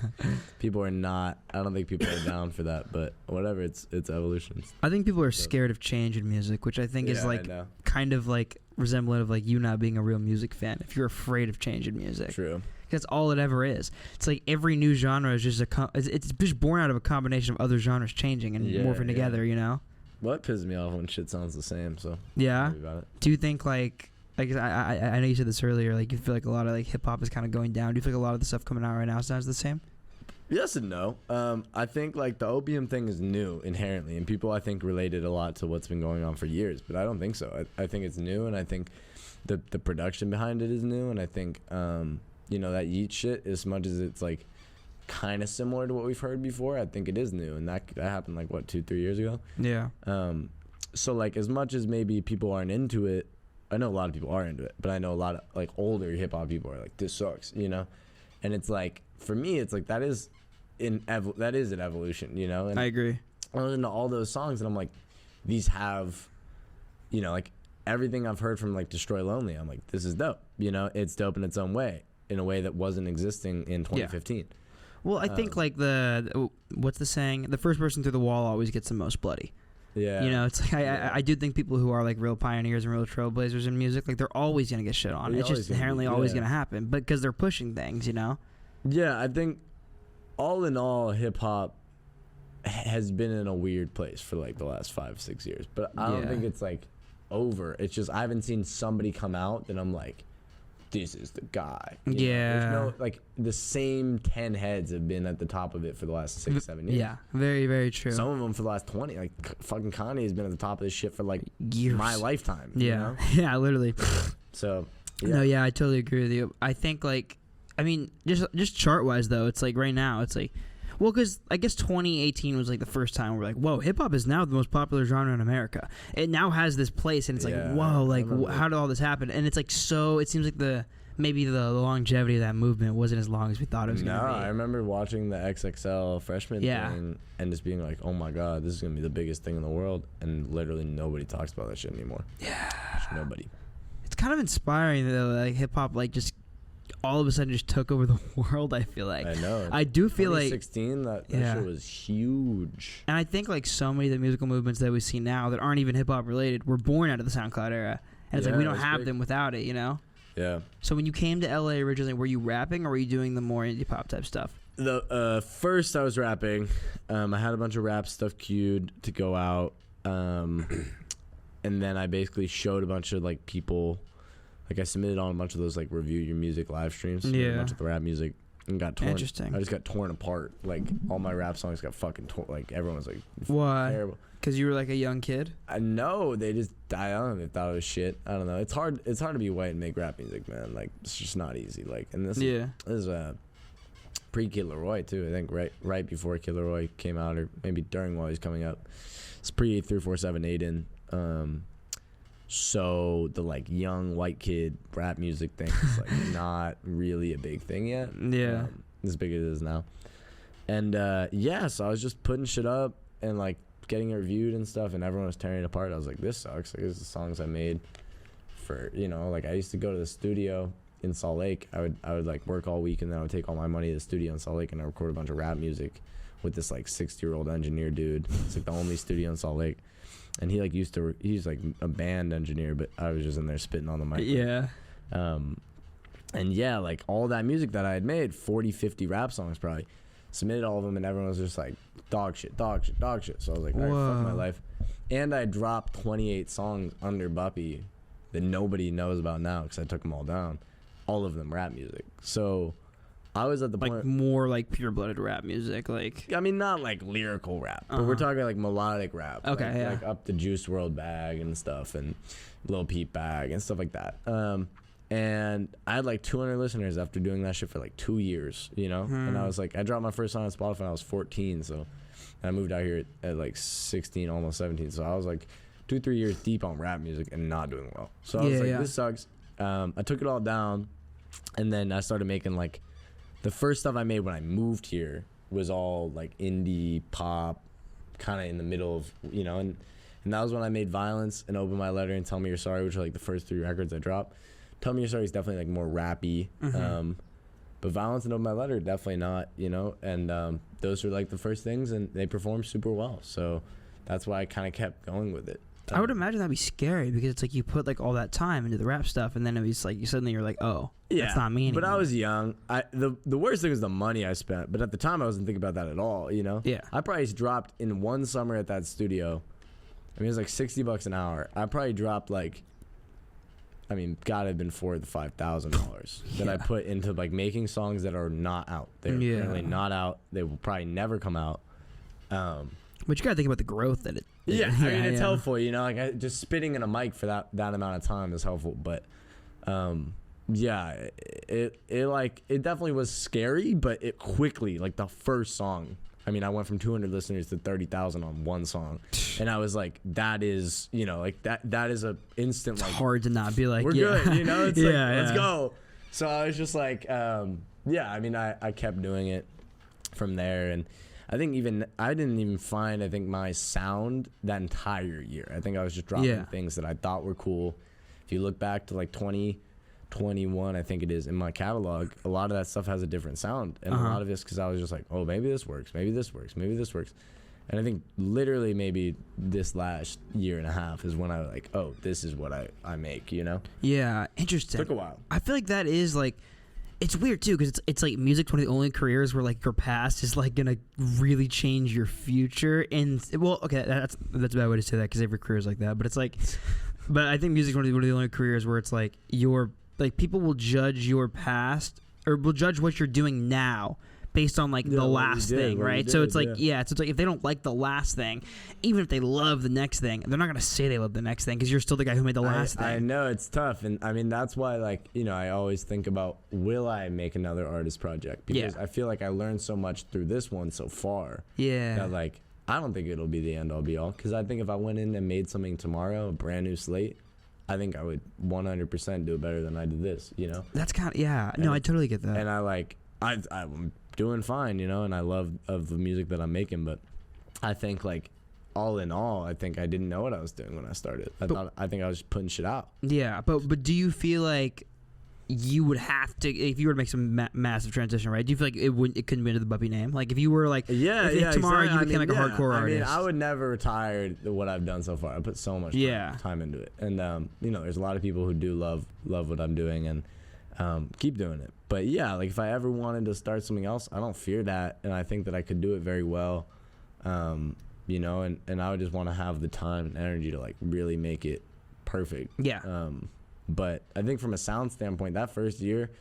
people are not. I don't think people are down for that, but whatever. It's evolution. I think people are scared of change in music, which I think is like kind of like resemblant of like you not being a real music fan. If you're afraid of change in music, true. That's all it ever is. It's like every new genre is just it's just born out of a combination of other genres changing and morphing together, you know? Well, it pisses me off when shit sounds the same, so... Yeah? Do you think, like I know you said this earlier, like, you feel like a lot of, like, hip-hop is kind of going down. Do you feel like a lot of the stuff coming out right now sounds the same? Yes and no. I think, like, the opium thing is new inherently, and people, I think, related a lot to what's been going on for years, but I don't think so. I think it's new, and I think the production behind it is new, and I think... you know, that Yeet shit, as much as it's like kind of similar to what we've heard before, I think it is new, and that happened like what 2-3 years ago. Yeah. So like as much as maybe people aren't into it, I know a lot of people are into it, but I know a lot of like older hip hop people are like, this sucks, you know, and it's like for me, it's like that is an evolution, you know. And I agree. I listen to all those songs, and I'm like, these have, you know, like everything I've heard from like Destroy Lonely, I'm like, this is dope, you know, it's dope in its own way. In a way that wasn't existing in 2015. Yeah. Well, I think like what's the saying? The first person through the wall always gets the most bloody. Yeah. You know, it's like I do think people who are like real pioneers and real trailblazers in music, like they're always gonna get shit on. It's just inherently always gonna happen, but because they're pushing things, you know. Yeah, I think all in all, hip hop has been in a weird place for like the last 5-6 years, but I don't think it's like over. It's just I haven't seen somebody come out that I'm like, this is the guy. Yeah. There's no, like, the same 10 heads have been at the top of it for the last 6-7 years. Yeah, very, very true. Some of them for the last 20. Like, fucking Kanye has been at the top of this shit for, like, years. My lifetime. Yeah. You know? Yeah, literally. So, yeah. No, yeah, I totally agree with you. I think, like, I mean, just chart-wise, though, it's like right now, it's like, well, because I guess 2018 was like the first time we're like, whoa, hip-hop is now the most popular genre in America. It now has this place, and it's like, whoa, like, how did all this happen? And it's like so, it seems like maybe the longevity of that movement wasn't as long as we thought it was going to be. No, I remember watching the XXL freshman thing and just being like, oh my God, this is going to be the biggest thing in the world. And literally nobody talks about that shit anymore. Yeah. Just nobody. It's kind of inspiring, though, like hip-hop, like, just all of a sudden just took over the world, I feel like. I know. I do feel like 2016, that shit was huge. And I think like so many of the musical movements that we see now that aren't even hip-hop related were born out of the SoundCloud era. And it's like we don't have them without it, you know? Yeah. So when you came to LA originally, were you rapping or were you doing the more indie pop type stuff? The first I was rapping. I had a bunch of rap stuff queued to go out. And then I basically showed a bunch of like people. Like I submitted on a bunch of those like review your music live streams. A bunch of the rap music and got torn. Interesting. I just got torn apart. Like all my rap songs got fucking torn. Like everyone was like, why? Terrible. Because you were like a young kid. I know they just I don't know. They thought it was shit. I don't know. It's hard. It's hard to be white and make rap music, man. Like it's just not easy. Like and this is pre Kid Laroi too. I think right before Kid Laroi came out, or maybe during while he's coming up. It's pre 347 Aiden. So the like young white kid rap music thing is like not really a big thing yet. Yeah. As big as it is now. And so I was just putting shit up and like getting it reviewed and stuff, and everyone was tearing it apart. I was like, this sucks. Like, this is the songs I made for, you know, like I used to go to the studio in Salt Lake. I would like work all week, and then I would take all my money to the studio in Salt Lake, and I record a bunch of rap music with this like 60-year-old engineer dude. It's like the only studio in Salt Lake. And he like he's like a band engineer, but I was just in there spitting on the mic. Yeah. And yeah, like all that music that I had made, 40, 50 rap songs probably, submitted all of them, and everyone was just like, dog shit. So I was like, all right, fuck my life. And I dropped 28 songs under Buppy that nobody knows about now because I took them all down. All of them rap music. So I was at the point, like more like pure-blooded rap music, like I mean, not like lyrical rap, but we're talking like melodic rap. Okay, like up the Juice WRLD bag and stuff, and Lil Peep bag and stuff like that. And I had like 200 listeners after doing that shit for like 2 years, you know. And I was like, I dropped my first song on Spotify when I was 14, so I moved out here at like 16, almost 17. So I was like 2-3 years deep on rap music and not doing well. So I was like, this sucks. I took it all down, and then I started making like the first stuff I made when I moved here was all like indie pop, kind of in the middle of, you know, and that was when I made Violence and Open My Letter and Tell Me You're Sorry, which are like the first 3 records I dropped. Tell Me You're Sorry is definitely like more rappy, but Violence and Open My Letter definitely not, you know, and those were like the first things, and they performed super well, so that's why I kind of kept going with it. I would imagine that'd be scary because it's like you put like all that time into the rap stuff, and then it was like you suddenly you're like, oh, that's not me anymore. But I was young. The worst thing was the money I spent, but at the time I wasn't thinking about that at all, you know? Yeah. I probably dropped in one summer at that studio, I mean, it was like $60 an hour. I probably dropped like, I mean, gotta have been $4,000 to $5,000 that I put into like making songs that are not out. They're currently not out. They will probably never come out. But you gotta think about the growth that it. Yeah, I mean, it's helpful, you know. Like just spitting in a mic for that amount of time is helpful. But yeah, it definitely was scary, but it quickly, like the first song, I mean, I went from 200 listeners to 30,000 on one song, and I was like, that is, you know, like that is a instant. It's like, hard to not be like, we're good, you know. It's like, let's go. So I was just like, yeah. I mean, I kept doing it from there, and I think I didn't even find my sound that entire year. I think I was just dropping things that I thought were cool. If you look back to like 2021, I think it is, in my catalog, a lot of that stuff has a different sound, and a lot of it's because I was just like, oh, maybe this works, maybe this works, maybe this works. And I think literally maybe this last year and a half is when I was like, oh, this is what I make, you know? Yeah, interesting. Took a while. I feel like that is like, it's weird too, because it's like music's one of the only careers where like your past is like gonna really change your future. And well, okay, that's a bad way to say that because every career is like that. But it's like, but I think music's one of the only careers where it's like people will judge your past or will judge what you're doing now based on like the last thing, right? So it's like, so it's like if they don't like the last thing, even if they love the next thing, they're not gonna say they love the next thing because you're still the guy who made the last thing. I know, it's tough, and I mean that's why, like, you know, I always think about, will I make another artist project? Because I feel like I learned so much through this one so far. Yeah. That like I don't think it'll be the end all be all, because I think if I went in and made something tomorrow, a brand new slate, I think I would 100% do it better than I did this. You know. That's kind of No, I totally get that. And I'm doing fine, you know, and I love the music that I'm making, but I think like all in all, I think I didn't know what I was doing when I started. I think I was just putting shit out. Yeah, but do you feel like you would have to, if you were to make some massive transition, right? Do you feel like it couldn't be under the Buppy name? Like if you were like, if tomorrow you became like a hardcore artist. I mean, I would never retire what I've done so far. I put so much time into it, and you know, there's a lot of people who do love what I'm doing and keep doing it. But yeah, like if I ever wanted to start something else, I don't fear that, and I think that I could do it very well. You know, and I would just want to have the time and energy to like really make it perfect. Yeah. But I think from a sound standpoint, that first year,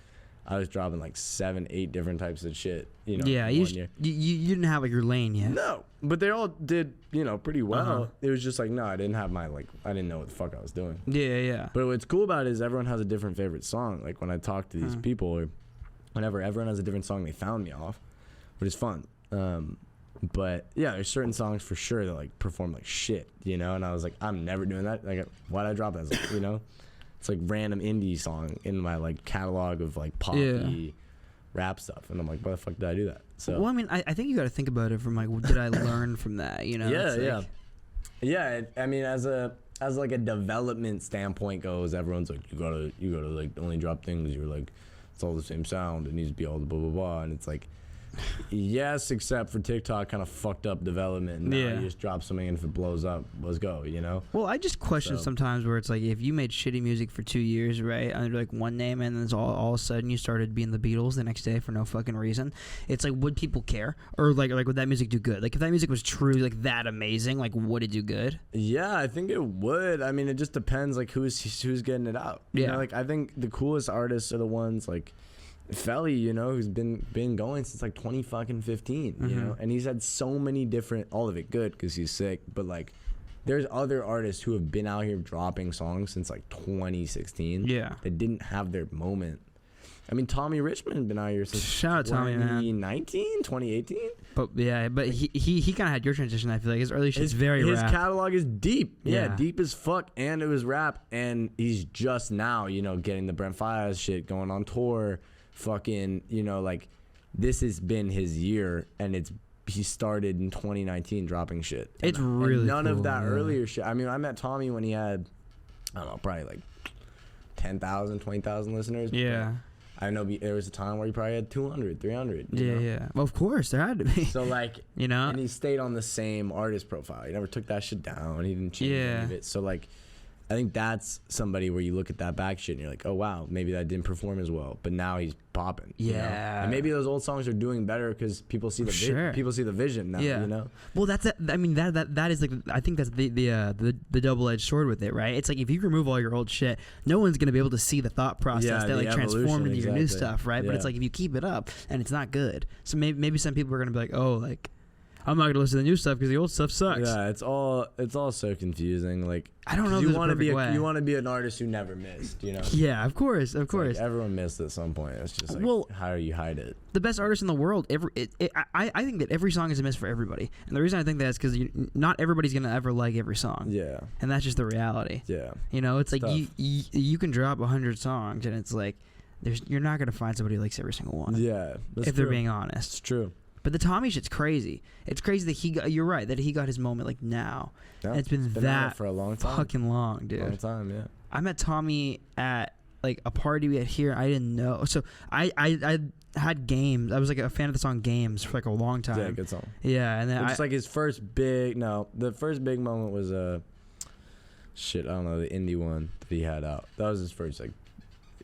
I was dropping like 7-8 different types of shit. You know. Yeah. You didn't have like your lane yet. No, but they all did, you know, pretty well. It was just like, no, I didn't have I didn't know what the fuck I was doing. Yeah. But what's cool about it is everyone has a different favorite song. Like when I talk to these people, or whenever everyone has a different song they found me off, which is fun. But yeah, there's certain songs for sure that like perform like shit, you know. And I was like, I'm never doing that. Like, why'd I drop that song, you know? It's like random indie song in my like catalog of like poppy rap stuff, and I'm like, why the fuck did I do that? So well, I mean, I think you got to think about it from like, did I learn from that? You know? Yeah. I mean, as like a development standpoint goes, everyone's like, you gotta like only drop things. You're like, it's all the same sound. It needs to be all the blah blah blah, and it's like. Yes, except for TikTok kind of fucked up development. And now you just drop something, and if it blows up, let's go, you know? Well, I just question sometimes where it's like, if you made shitty music for 2 years, right, under like one name, and then all of a sudden you started being the Beatles the next day for no fucking reason, it's like, would people care? Or like would that music do good? Like if that music was truly like that amazing, like would it do good? Yeah, I think it would. I mean, it just depends like who's getting it out. You know, like I think the coolest artists are the ones like Felly, you know, who's been going since like 2015, you know, and he's had so many different, all of it good because he's sick, but like there's other artists who have been out here dropping songs since like 2016 that didn't have their moment. I mean, Tommy Richmond has been out here since 2019, 2018. But he kind of had your transition. I feel like his early shit's very his rap. catalog is deep, deep as fuck, and it was rap, and he's just now, you know, getting the Brent Fayez shit, going on tour. Fucking, you know, like this has been his year, and he started in 2019 dropping shit. It's really and none cool, of that earlier shit. I mean, I met Tommy when he had, I don't know, probably like 10,000, 20,000 listeners. Yeah. I know there was a time where he probably had 200, 300. You know? Yeah. Well, of course, there had to be. So, like, you know? And he stayed on the same artist profile. He never took that shit down. He didn't change any of it. So, like, I think that's somebody where you look at that back shit and you're like, oh, wow, maybe that didn't perform as well. But now he's popping. Yeah. You know? And maybe those old songs are doing better because people see the people see the vision now, you know? Well, that's it. I mean, that is like, I think that's the double-edged sword with it, right? It's like if you remove all your old shit, no one's going to be able to see the thought process that like transformed into your new stuff, right? But it's like if you keep it up and it's not good. So maybe some people are going to be like, oh, like, I'm not gonna listen to the new stuff because the old stuff sucks. Yeah, it's all so confusing. Like, I don't know. You want to be an artist who never missed, you know? Yeah, of course. Like everyone missed at some point. It's just like, how do you hide it? The best artists in the world. I think that every song is a miss for everybody, and the reason I think that is because not everybody's gonna ever like every song. Yeah, and that's just the reality. Yeah, you know, it's like you can drop 100 songs, and it's like you're not gonna find somebody who likes every single one. Yeah, if they're being honest. It's true. But the Tommy shit's crazy. It's crazy that you're right, that he got his moment like now. Yeah, and it's been that for a long time. Fucking long, dude. Long time, yeah. I met Tommy at like a party we had here. I didn't know. So I had Games. I was like a fan of the song Games for like a long time. Yeah, good song. Yeah, and then it's like his first big the first big moment was I don't know, the indie one that he had out. That was his first like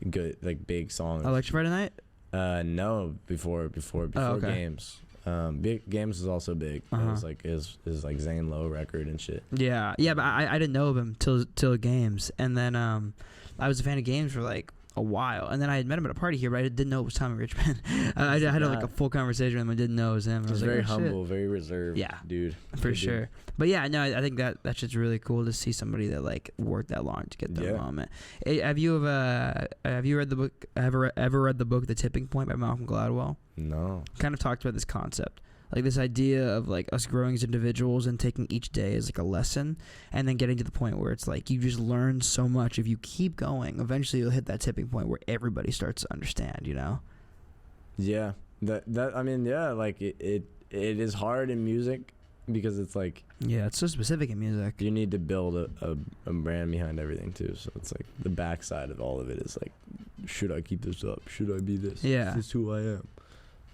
good like big song. Electrified Tonight? No, before Games. Big Games was also big. It was like his like Zane Lowe record and shit. Yeah, but I didn't know of him till Games, and then I was a fan of Games for like a while, and then I had met him at a party here, but I didn't know it was Tommy Richmond. I had like a full conversation with him. I didn't know it was him. He was very humble, very reserved. Yeah, dude, for sure. Dude. But yeah, no, I think that shit's really cool to see somebody that like worked that long to get that moment. Have you read the book? Ever read the book The Tipping Point by Malcolm Gladwell? No. Kind of talked about this concept. Like this idea of like us growing as individuals and taking each day as like a lesson, and then getting to the point where it's like you just learn so much. If you keep going, eventually you'll hit that tipping point where everybody starts to understand, you know? Yeah. That I mean, yeah, like it is hard in music because it's like, yeah, it's so specific in music. You need to build a brand behind everything too. So it's like the backside of all of it is like, should I keep this up? Should I be this? Yeah. Is this who I am?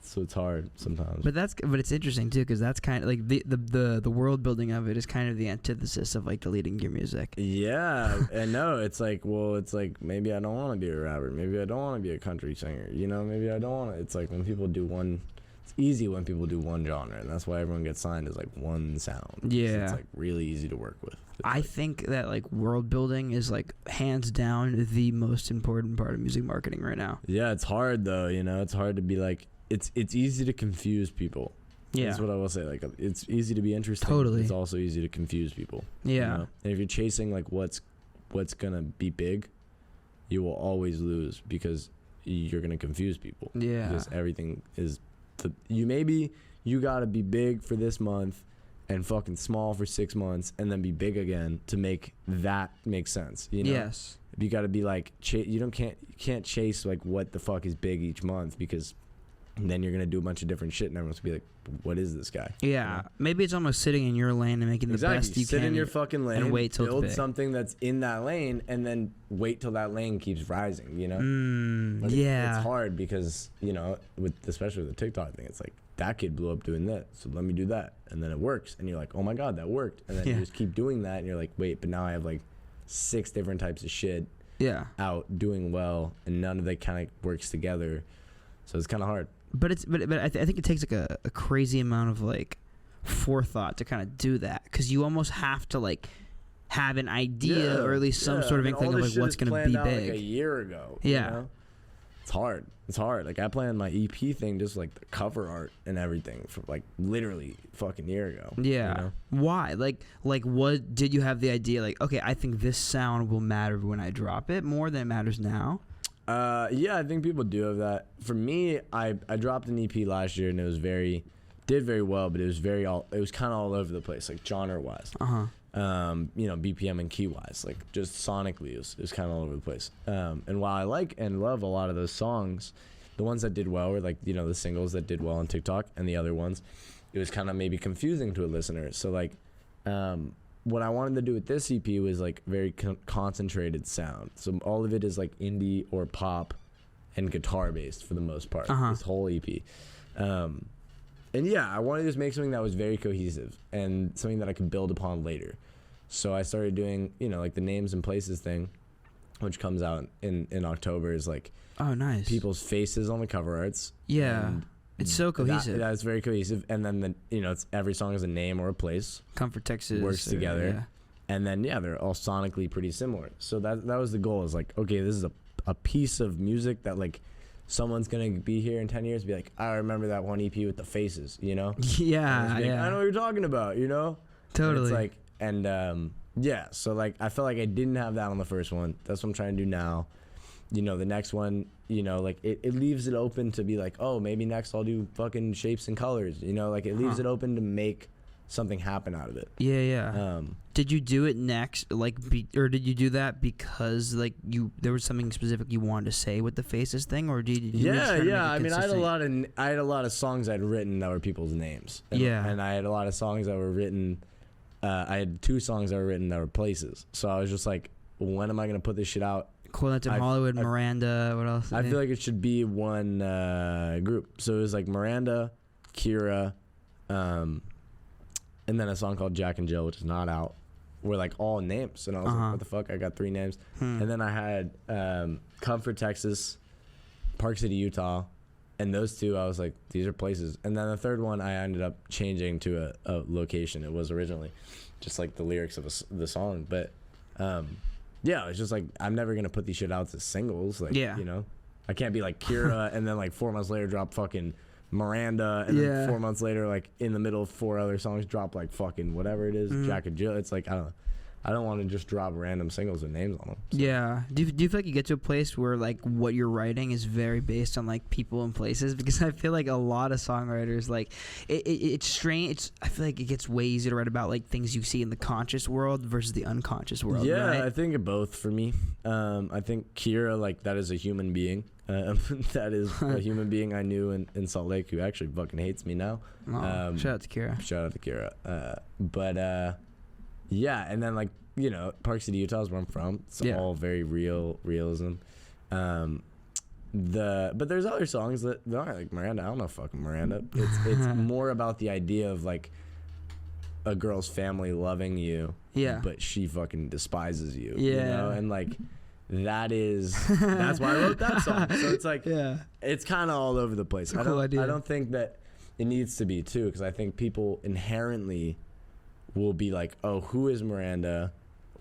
So it's hard sometimes. But it's interesting too, because that's kind of like the world building of it is kind of the antithesis of like deleting your music. Yeah, and no, it's like, well, it's like maybe I don't want to be a rapper, maybe I don't want to be a country singer, you know, maybe I don't want to. It's like when people do one, it's easy when people do one genre, and that's why everyone gets signed as like one sound. Yeah, so it's like really easy to work with. I think that like world building is like hands down the most important part of music marketing right now. Yeah, it's hard though, you know, it's hard to be like. It's easy to confuse people. Yeah, that's what I will say. Like, it's easy to be interesting. Totally. It's also easy to confuse people. Yeah. You know? And if you're chasing like what's gonna be big, you will always lose because you're gonna confuse people. Yeah. Because everything is you gotta be big for this month and fucking small for 6 months and then be big again to make that make sense. You know? Yes. You gotta be like you can't chase like what the fuck is big each month because. And then you're going to do a bunch of different shit, and everyone's going to be like, what is this guy? Yeah. You know? Maybe it's almost sitting in your lane and making the best you can. Sit in your fucking lane, and wait till build it's big. Something that's in that lane, and then wait till that lane keeps rising, you know? Yeah. It's hard because, you know, especially with the TikTok thing, it's like, that kid blew up doing that, so let me do that. And then it works, and you're like, oh my God, that worked. And then you just keep doing that, and you're like, wait, but now I have like 6 different types of shit out doing well, and none of that kind of works together. So it's kind of hard. But I think it takes like a crazy amount of like forethought to kind of do that, because you almost have to like have an idea or at least some sort of inkling of like what's going to be big. Like a year ago. Yeah, you know? It's hard. Like I planned my EP thing, just like the cover art and everything, for like literally fucking year ago. Yeah. You know? Why? Like what did you have the idea? Like, okay, I think this sound will matter when I drop it more than it matters now. Yeah, I think people do have that. For me, I dropped an EP last year and it did very well, but it was kind of all over the place, like genre wise. You know, BPM and key wise, like just sonically, it was kind of all over the place. And while I like and love a lot of those songs, the ones that did well were like, you know, the singles that did well on TikTok, and the other ones, it was kind of maybe confusing to a listener. So like, what I wanted to do with this EP was like very concentrated sound. So all of it is like indie or pop and guitar based for the most part. This whole EP. And yeah, I wanted to just make something that was very cohesive and something that I could build upon later. So I started doing, you know, like the names and places thing, which comes out in October, is like, oh, nice, people's faces on the cover arts. Yeah, it's so cohesive. That's very cohesive. And then you know, it's every song is a name or a place. Comfort, Texas works together. Yeah. And then they're all sonically pretty similar. So that was the goal. Is like, okay, this is a piece of music that like someone's gonna be here in 10 years and be like, I remember that one EP with the faces, you know? Yeah, like, I know what you're talking about, you know? Totally. And it's like, yeah, so like I felt like I didn't have that on the first one. That's what I'm trying to do now. You know, the next one, you know, like it leaves it open to be like, oh, maybe next I'll do fucking shapes and colors, you know? Like it leaves it open to make something happen out of it. Yeah. Did you do it next, like, or did you do that because like there was something specific you wanted to say with the faces thing, or did you? Yeah. I mean, I had a lot of songs I'd written that were people's names. And I had a lot of songs that were written. I had 2 songs that were written that were places. So I was just like, when am I gonna put this shit out? Quillenton, Hollywood, Miranda. What else? I feel like it should be one group. So it was like Miranda, Kyra, and then a song called Jack and Jill, which is not out. Were like all names, and I was like, what the fuck? I got 3 names. And then I had Comfort, Texas, Park City, Utah, and those 2 I was like, these are places. And then the third one I ended up changing to a location. It was originally just like the lyrics of the song, but yeah, it's just like, I'm never gonna put these shit out as singles, like, you know, I can't be like Kyra and then like 4 months later drop fucking Miranda, and then 4 months later, like in the middle of 4 other songs, drop like fucking whatever it is, Jack and Jill. It's like, I don't want to just drop random singles with names on them. So. Yeah. Do you feel like you get to a place where like what you're writing is very based on like people and places? Because I feel like a lot of songwriters, like it's strange. I feel like it gets way easier to write about like things you see in the conscious world versus the unconscious world. Yeah, right? I think both for me. I think Kyra, like, that is a human being. That is a human being I knew in Salt Lake who actually fucking hates me now. Shout out to Kyra. Shout out to Kyra. But yeah, and then like, you know, Park City, Utah is where I'm from. It's all very realism. But there's other songs that aren't like Miranda. I don't know fucking Miranda. It's more about the idea of like a girl's family loving you, but she fucking despises you. You know, and like. That's why I wrote that song. So it's like, it's kind of all over the place. I don't think that it needs to be too, because I think people inherently will be like, oh, who is Miranda?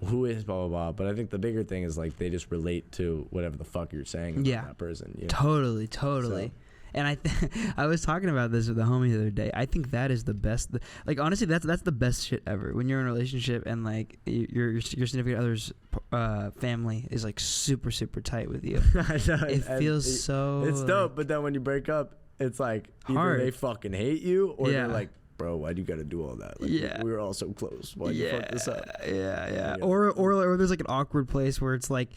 Who is blah blah blah? But I think the bigger thing is like they just relate to whatever the fuck you're saying about that person. You know? Totally. So. And I was talking about this with a homie the other day. I think that is the best. Like, honestly, that's the best shit ever. When you're in a relationship and like your significant other's family is like super super tight with you. I know, it feels so. It's dope, but then when you break up, it's like hard. Either they fucking hate you or they're like, bro, why'd you gotta do all that? Like, we were all so close. Why'd you fuck this up? Yeah. Or there's like an awkward place where it's like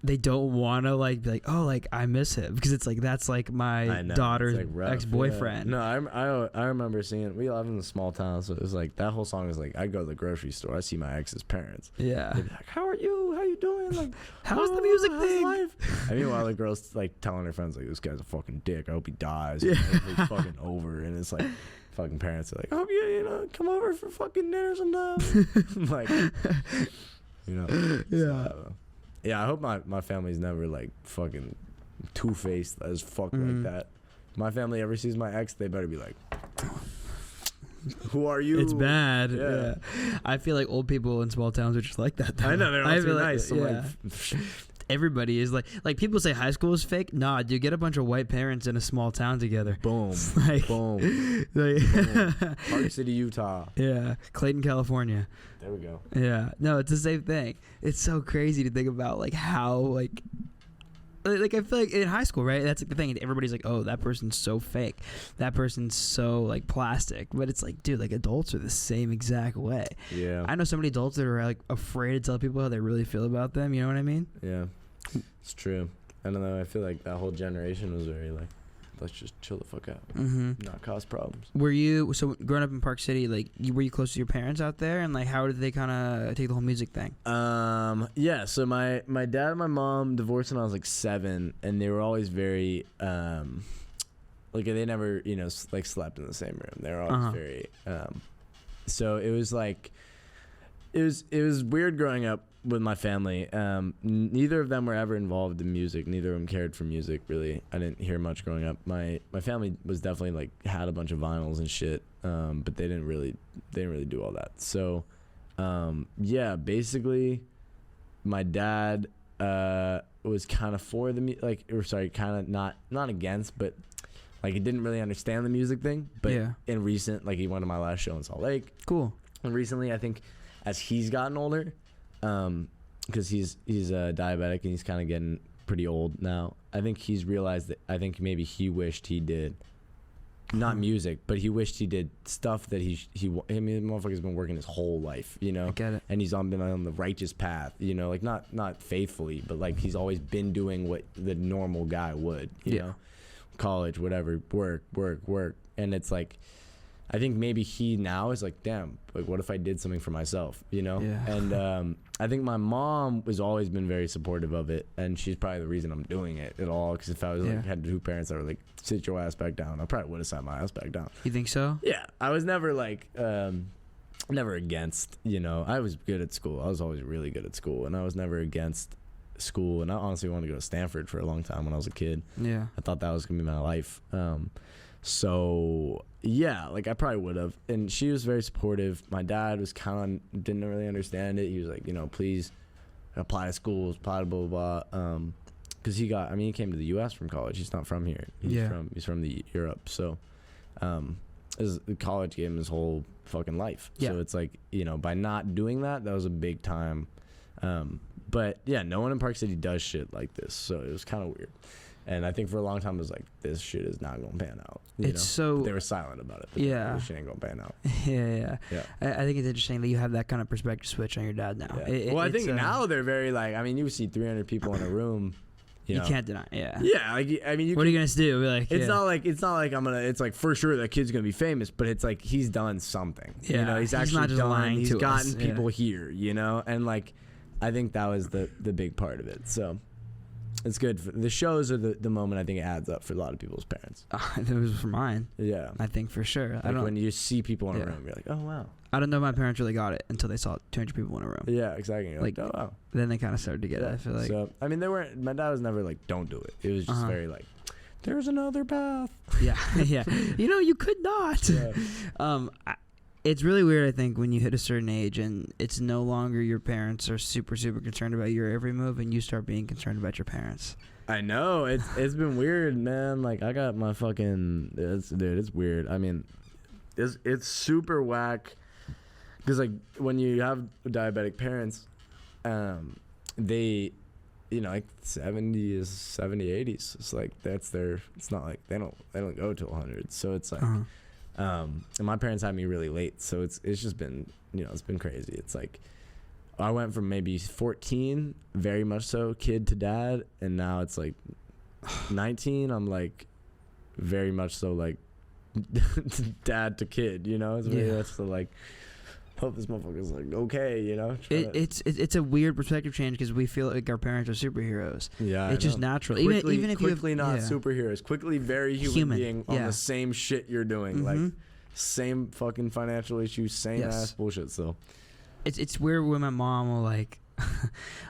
they don't want to like be like, oh, like I miss him, because it's like that's like my daughter's like ex-boyfriend. No, I remember seeing, we live in a small town, so it was like that whole song is like, I go to the grocery store, I see my ex's parents. Yeah. They'd be like, how are you? How you doing? Like, how's the music thing? Life? I mean, while the girl's like telling her friends like, this guy's a fucking dick. I hope he dies. Yeah. He's fucking over, and it's like. Fucking parents are like, oh yeah, you know, come over for fucking dinner sometime. Like, you know, yeah. I hope my family's never like fucking two-faced as fuck like that. If my family ever sees my ex, they better be like, who are you? It's bad. Yeah. I feel like old people in small towns are just like that. Though. I know, they're also nice. Like, everybody is like people say high school is fake. Nah, dude, get a bunch of white parents in a small town together. Boom. Boom. Park City, Utah. Yeah. Clayton, California. There we go. Yeah. No, it's the same thing. It's so crazy to think about like how like I feel like in high school, right? That's like the thing. Everybody's like, oh, that person's so fake. That person's so like plastic. But it's like, dude, like adults are the same exact way. Yeah. I know so many adults that are like afraid to tell people how they really feel about them. You know what I mean? Yeah. It's true. I don't know. I feel like that whole generation was very like, let's just chill the fuck out, not cause problems. Were you growing up in Park City? Like, were you close to your parents out there, and like, how did they kind of take the whole music thing? Yeah. So my dad and my mom divorced when I was like 7, and they were always very like they never like slept in the same room. They were always very so it was like it was weird growing up with my family. Neither of them were ever involved in music. Neither of them cared for music, really. I didn't hear much growing up. My family was definitely like had a bunch of vinyls and shit, but they didn't really do all that. So yeah, basically my dad was kind of for the kind of not against, but like he didn't really understand the music thing. But in recent, like he went to my last show in Salt Lake. Cool. And recently, I think as he's gotten older, because he's diabetic and he's kind of getting pretty old now, I think he's realized that I think maybe he wished he did not music, but he wished he did stuff that the motherfucker's been working his whole life, I get it. And he's been on the righteous path, like not faithfully, but like he's always been doing what the normal guy would, you know, college, whatever, work, and it's like, I think maybe he now is like, damn, like what if I did something for myself, Yeah. And I think my mom has always been very supportive of it, and she's probably the reason I'm doing it at all. Because if I was like had 2 parents that were like, sit your ass back down, I probably would have sat my ass back down. You think so? Yeah, I was never like never against. I was good at school. I was always really good at school, and I was never against school. And I honestly wanted to go to Stanford for a long time when I was a kid. Yeah, I thought that was gonna be my life. So yeah, like I probably would have. And she was very supportive. My dad was didn't really understand it. He was like, please apply to schools, blah blah blah. Because he came to the U.S. from college. He's not from here. He's from Europe. So, the college gave him his whole fucking life. Yeah. So it's like, by not doing that was a big time. But yeah, no one in Park City does shit like this. So it was kind of weird. And I think for a long time it was like, this shit is not going to pan out. So they were silent about it. But this shit ain't going to pan out. Yeah. I think it's interesting that you have that kind of perspective switch on your dad now. Yeah. I think now they're very like, you see 300 people in a room. You can't deny. Yeah. Yeah. Like, what are you going to do? Like, it's not like it's like for sure that kid's going to be famous, but it's like he's done something. Yeah. He's actually not just lying he's gotten us. People here, and like, I think that was the big part of it. So. It's good. The shows are the moment I think it adds up for a lot of people's parents. It was for mine. Yeah. I think for sure. Like when you see people in a room, you're like, oh, wow. I don't know if my parents really got it until they saw 200 people in a room. Yeah, exactly. You're like, oh, wow. Then they kind of started to get it, I feel like. So, my dad was never like, don't do it. It was just very like, there's another path. Yeah. Yeah. You could not. Yeah. It's really weird, I think, when you hit a certain age and it's no longer your parents are super, super concerned about your every move and you start being concerned about your parents. I know. It's been weird, man. Like, I got my fucking... it's weird. It's super whack. Because, like, when you have diabetic parents, they... like 70s, 80s. It's like, that's their... It's not like... They don't go till 100. So it's like... and my parents had me really late, so it's just been it's been crazy. It's like I went from maybe 14, very much so, kid to dad, and now it's like 19. I'm like very much so like dad to kid. It's very much so like hope this motherfucker's like okay. It's a weird perspective change because we feel like our parents are superheroes. Yeah, it's just natural. Even if quickly not superheroes, quickly very human being on the same shit you're doing, like same fucking financial issues, same ass bullshit. So it's weird when my mom will like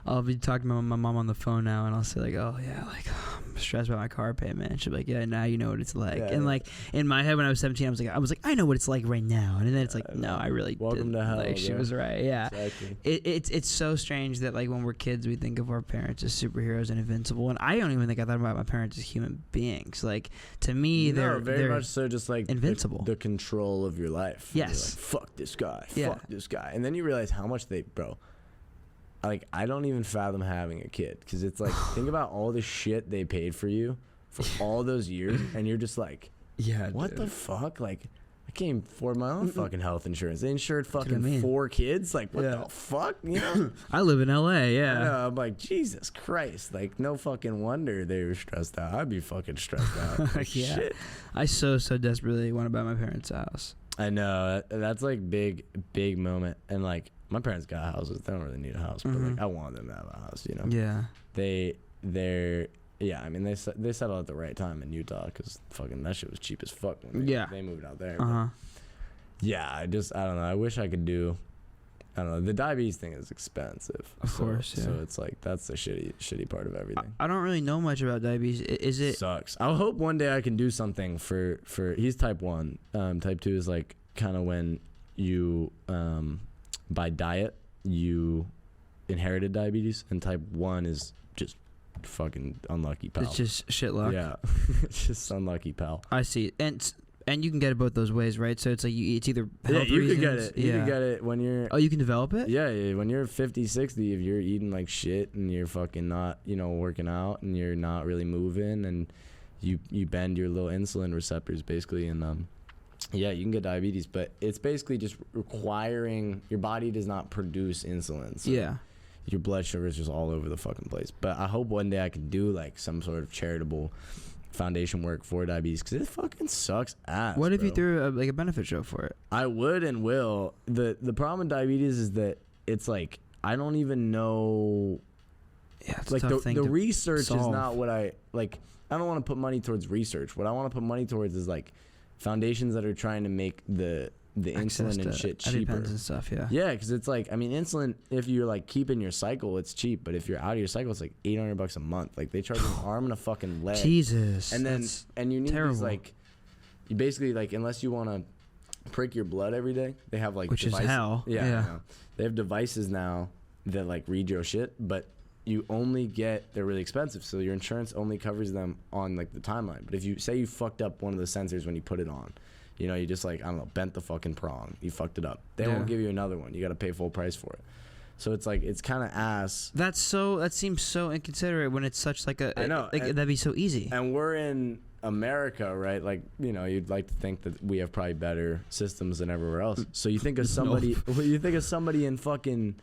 I'll be talking to my mom on the phone now, and I'll say like, oh yeah, like I'm stressed about my car payment. And she'll be like, yeah, now you know what it's like. And like in my head when I was 17, I was like, I know what it's like right now. And then it's like, no, I really welcome didn't. To hell. Like, she was right. Yeah, exactly. It's so strange that like when we're kids, we think of our parents as superheroes and invincible. And I don't even think I thought about my parents as human beings. Like to me, they're very much so just like invincible. The control of your life. Yes. Like, fuck this guy. Fuck this guy. And then you realize how much like, I don't even fathom having a kid because it's like, think about all the shit they paid for you for all those years, and you're just like, yeah, what the fuck? Like, I can't afford my own fucking health insurance. They insured fucking 4 kids. Like, what the fuck? You know? I live in L.A., yeah. I know, I'm like, Jesus Christ. Like, no fucking wonder they were stressed out. I'd be fucking stressed out. Like, shit. I so desperately want to buy my parents' house. I know. That's, like, big moment. And, like, my parents got houses. They don't really need a house. But, like, I want them to have a house, you know? Yeah. They're... Yeah, I mean, they settled at the right time in Utah because fucking that shit was cheap as fuck when they moved out there. Yeah, I don't know. I wish I could do... I don't know. The diabetes thing is expensive. Of course, yeah. So it's like, that's the shitty part of everything. I don't really know much about diabetes. Is it... Sucks. I hope one day I can do something for he's type 1. Type 2 is like kind of when you, by diet, you inherited diabetes, and type 1 is just fucking unlucky, pal. It's just shit luck. Yeah. It's just unlucky, pal. I see. And you can get it both those ways, right? So it's like it's either health you reasons. can get it. You can get it when you're... Oh, you can develop it? Yeah, when you're 50, 60, if you're eating like shit and you're fucking not, working out and you're not really moving and you bend your little insulin receptors basically, and yeah, you can get diabetes, but it's basically just requiring... Your body does not produce insulin. So yeah. Your blood sugar is just all over the fucking place. But I hope one day I can do like some sort of charitable foundation work for diabetes, because it fucking sucks ass. What if you threw a benefit show for it? I would and will. The problem with diabetes is that it's like, I don't even know. Yeah, it's like a tough thing the to research solve. is not what I like. I don't want to put money towards research. What I want to put money towards is like foundations that are trying to make the insulin and shit cheaper and stuff. Yeah, because it's like, I mean, insulin, if you're like keeping your cycle, it's cheap, but if you're out of your cycle, it's like $800 a month. Like they charge an arm and a fucking leg. Jesus. And then you need terrible. these like, you basically like, unless you want to prick your blood every day, they have like devices. Is hell. Yeah. They have devices now that like read your shit, but you only they're really expensive, so your insurance only covers them on like the timeline. But if you say you fucked up one of the sensors when you put it on, you just like, I don't know, bent the fucking prong. You fucked it up. They won't give you another one. You got to pay full price for it. So it's like, it's kind of ass. That seems so inconsiderate when it's such like a... I know. Like, that'd be so easy. And we're in America, right? Like, you'd like to think that we have probably better systems than everywhere else. So you think of somebody, in fucking,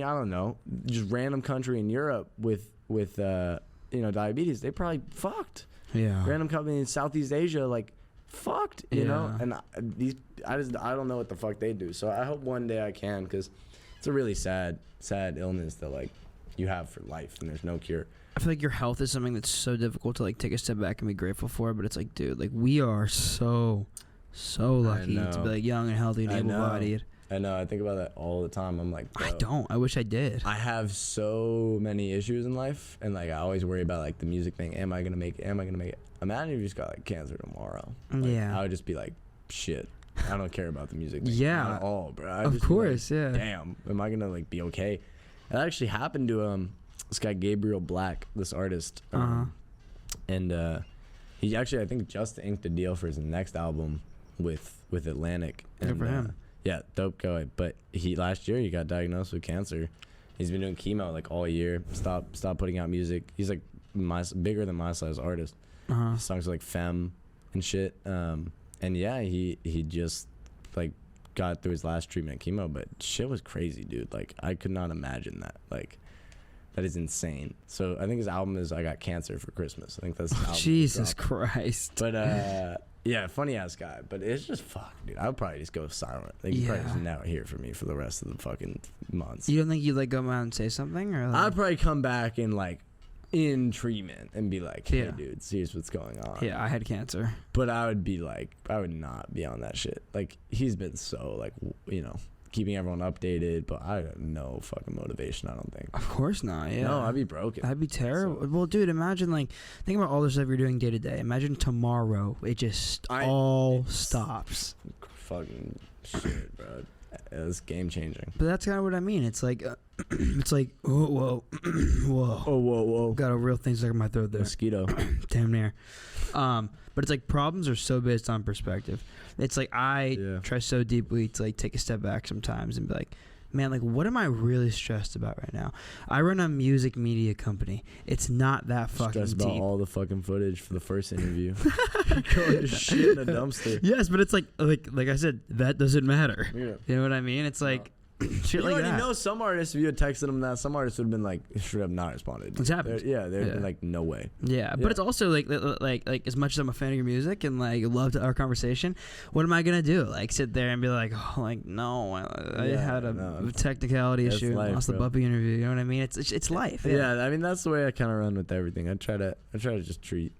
I don't know, just random country in Europe with diabetes, they probably fucked. Yeah. Random company in Southeast Asia, like, fucked, you know, and I don't know what the fuck they do. So I hope one day I can, because it's a really sad illness that like you have for life and there's no cure. I feel like your health is something that's so difficult to like take a step back and be grateful for, but it's like, dude, like we are so lucky to be like young and healthy and able-bodied. I know. I think about that all the time. I'm like, bro, I don't. I wish I did. I have so many issues in life, and like I always worry about like the music thing. Am I gonna make it? Imagine if you just got like cancer tomorrow. Like, I would just be like, shit. I don't care about the music thing. Yeah. At all, bro. Of course, like, damn. Am I gonna like be okay? It actually happened to this guy Gabriel Black, this artist, and he actually, I think, just inked a deal for his next album with Atlantic. Good for him. Yeah, dope guy. But last year he got diagnosed with cancer. He's been doing chemo like all year. Stopped putting out music. He's like bigger than my size artist. His songs are like Femme and shit. And yeah, he just like got through his last treatment chemo, but shit was crazy, dude. Like I could not imagine that. Like that is insane. So I think his album is I Got Cancer for Christmas. I think that's the album. Jesus Christ. But yeah, funny ass guy, but it's just fuck, dude. I would probably just go silent. Like you probably just never hear from me for the rest of the fucking months. You don't think you'd like go out and say something, or? Like? I'd probably come back and like in treatment and be like, hey dude, here's what's going on. Yeah, I had cancer. But I would be like, I would not be on that shit. Like he's been so like, keeping everyone updated, but I have no fucking motivation, I don't think. Of course not, yeah. No, I'd be broken. That'd be terrible. So. Well, dude, imagine like, think about all the stuff you're doing day to day. Imagine tomorrow, it just all stops. Fucking shit, bro. It's game changing. But that's kind of what I mean. It's like, whoa. Got a real thing stuck in my throat there. Mosquito. Damn near. But it's like problems are so based on perspective. It's like I try so deeply to like take a step back sometimes and be like, man, like, what am I really stressed about right now? I run a music media company. It's not that fucking stressed about deep. all the fucking footage for the first interview. Going to shit in a dumpster. Yes, but it's like I said, that doesn't matter. Yeah. You know what I mean? It's like shit you like already that. know some artists, if you had texted them that, some artists would have been like, should have not responded. It's happened. They'd been like, no way. Yeah, but it's also like as much as I'm a fan of your music and like loved our conversation, what am I gonna do? Like sit there and be like, oh, like no, I had a technicality issue, life, lost the Buppy interview. You know what I mean? It's life. Yeah, I mean that's the way I kind of run with everything. I try to just treat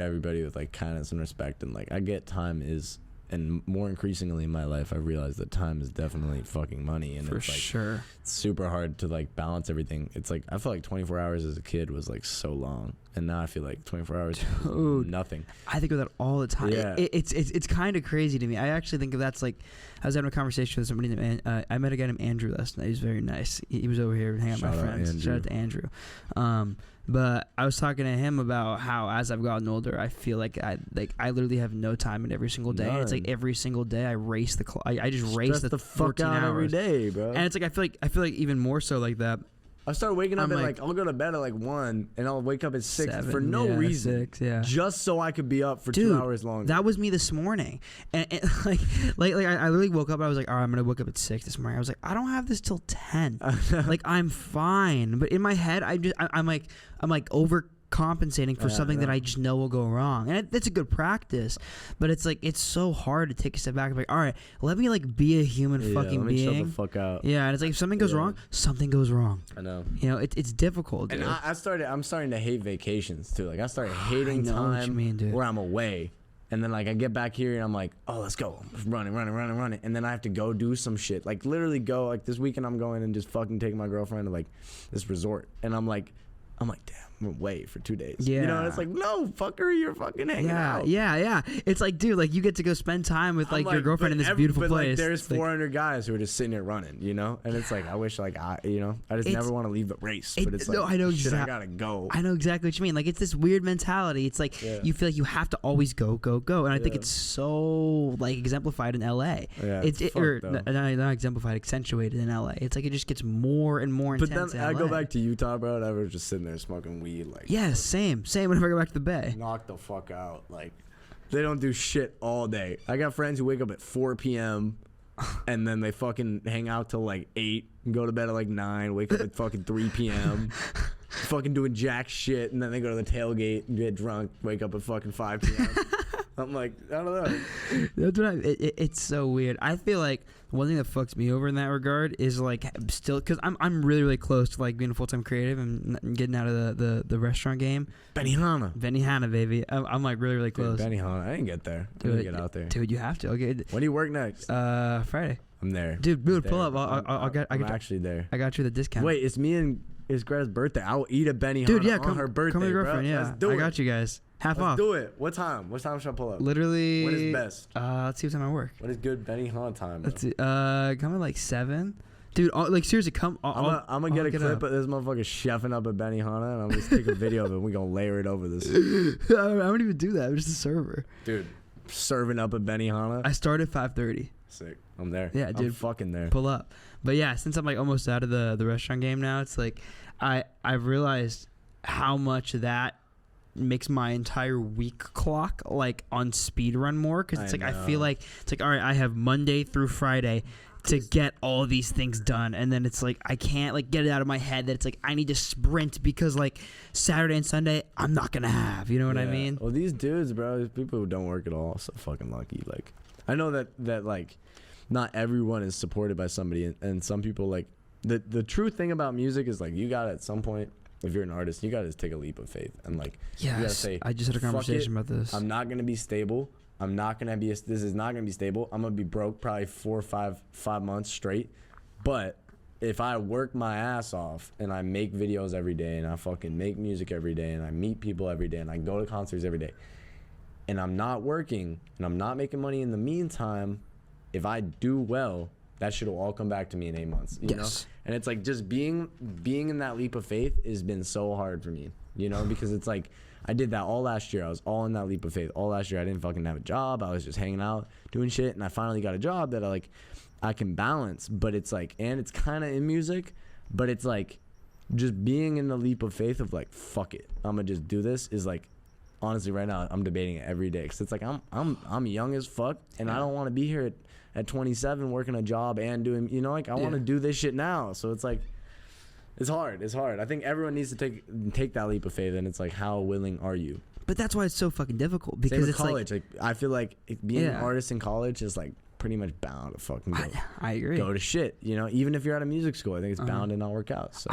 everybody with like kindness and respect, and like I get time is. And more increasingly in my life, I've realized that time is definitely fucking money, and for it's like sure. It's super hard to like balance everything. It's like I felt like 24 hours as a kid was like so long, and now I feel like 24 hours is nothing. I think of that all the time. Yeah. It's kind of crazy to me. I actually think of that's like I was having a conversation with somebody named I met a guy named Andrew last night. He was very nice. He was over here hanging out with my friends. Shout out to Andrew. But I was talking to him about how as I've gotten older, I feel like I literally have no time in every single day. And it's like every single day I race the clock. I just race the fuck out hours. every day, bro. And it's like I feel like even more so like that. I start waking up at like I'll go to bed at like 1 and I'll wake up at 6 for no reason. 6, just so I could be up for 2 hours longer. That was me this morning. And like I literally woke up and I was like, all right, I'm gonna wake up at 6 this morning. I was like, I don't have this till 10. Like I'm fine. But in my head I'm like overcompensating for something that I just know will go wrong, and that's a good practice, but it's like it's so hard to take a step back and be like, all right, let me like be a human fucking being. Shut the fuck out. Yeah, and it's like if something goes wrong, something goes wrong. I know. You know, it's difficult, dude. And I'm starting to hate vacations too. Like I started hating time where I'm away. And then like I get back here and I'm like, oh, let's go. I'm running. And then I have to go do some shit. Like literally go, like this weekend I'm going and just fucking take my girlfriend to like this resort. And I'm like, damn, I'm away for 2 days. Yeah. You know, and it's like, no, fucker, you're fucking hanging out. Yeah. It's like, dude, like you get to go spend time with like your girlfriend in this beautiful place. Like, there's 400 guys who are just sitting here running, you know? And it's like, I wish like I just never want to leave the race. But it's like, no, I know shit, I gotta go. I know exactly what you mean. Like it's this weird mentality. It's like you feel like you have to always go. And I think it's so like exemplified in LA. Yeah, not exemplified, accentuated in LA. It's like it just gets more and more intense. But then I go back to Utah, bro, and I was just sitting there smoking weed. Like, yeah, same whenever I go back to the Bay. Knock the fuck out. Like, they don't do shit all day. I got friends who wake up at 4 p.m. and then they fucking hang out till like 8 and go to bed at like 9, wake up at fucking 3 p.m. fucking doing jack shit, and then they go to the tailgate and get drunk, wake up at fucking 5 p.m. I'm like, I don't know. That's what it's so weird. I feel like one thing that fucks me over in that regard is like still because I'm really really close to like being a full-time creative and getting out of the restaurant game. Benihana, baby. I'm like really really close. Dude, Benihana, I didn't get there. I didn't get out there. Dude, you have to. Okay. When do you work next? Friday. I'm there. Dude, pull up. I'm actually there. I got you the discount. Wait, it's me and his Greta's birthday. I'll eat a Benihana on her birthday, come with your girlfriend, bro. yeah. Let's do it. I got you guys. Half off. Let's do it. What time? What time should I pull up? Literally. When is best? Let's see what time I work. What is good Benihana time, bro? Let's see. Come at like 7. Dude, like seriously, come. I'm gonna get a clip of this motherfucker chefing up a Benihana, and I'm gonna take a video of it. And we gonna layer it over this. I don't even do that. I'm just a server. Dude, serving up a Benihana. I start at 5:30. Sick. I'm there. Yeah, dude. I'm fucking there. Pull up. But yeah, since I'm like almost out of the restaurant game now, it's like I've realized how much that makes my entire week clock like on speed run more, because it's like I feel like it's like, all right, I have Monday through Friday to get all of these things done, and then it's like I can't like get it out of my head that it's like I need to sprint because like Saturday and Sunday I'm not gonna have, you know what I mean? Well, these dudes, bro, these people who don't work at all, so fucking lucky. Like, I know that like not everyone is supported by somebody, and some people like the true thing about music is like you gotta at some point, if you're an artist, you gotta just take a leap of faith and like you gotta say, I just had a conversation about this. I'm not gonna be stable. I'm not gonna be. This is not gonna be stable. I'm gonna be broke probably 4 or 5 months straight. But if I work my ass off and I make videos every day and I fucking make music every day and I meet people every day and I go to concerts every day, and I'm not working and I'm not making money in the meantime, if I do well, that shit will all come back to me in 8 months. You know? And it's like just being in that leap of faith has been so hard for me, you know, because it's like I did that all last year. I was all in that leap of faith all last year. I didn't fucking have a job. I was just hanging out, doing shit, and I finally got a job that I can balance. But it's like, and it's kind of in music, but it's like just being in the leap of faith of like, fuck it, I'm gonna just do this is like, honestly, right now I'm debating it every day because it's like I'm young as fuck, and I don't want to be here at 27 working a job and doing, you know, like I want to do this shit now. So it's like, it's hard. I think everyone needs to take that leap of faith, and it's like, how willing are you? But that's why it's so fucking difficult, because same with it's college. Like I feel like being an artist in college is like pretty much bound to fucking go. I agree. Go to shit, you know. Even if you're at a music school, I think it's bound to not work out. So.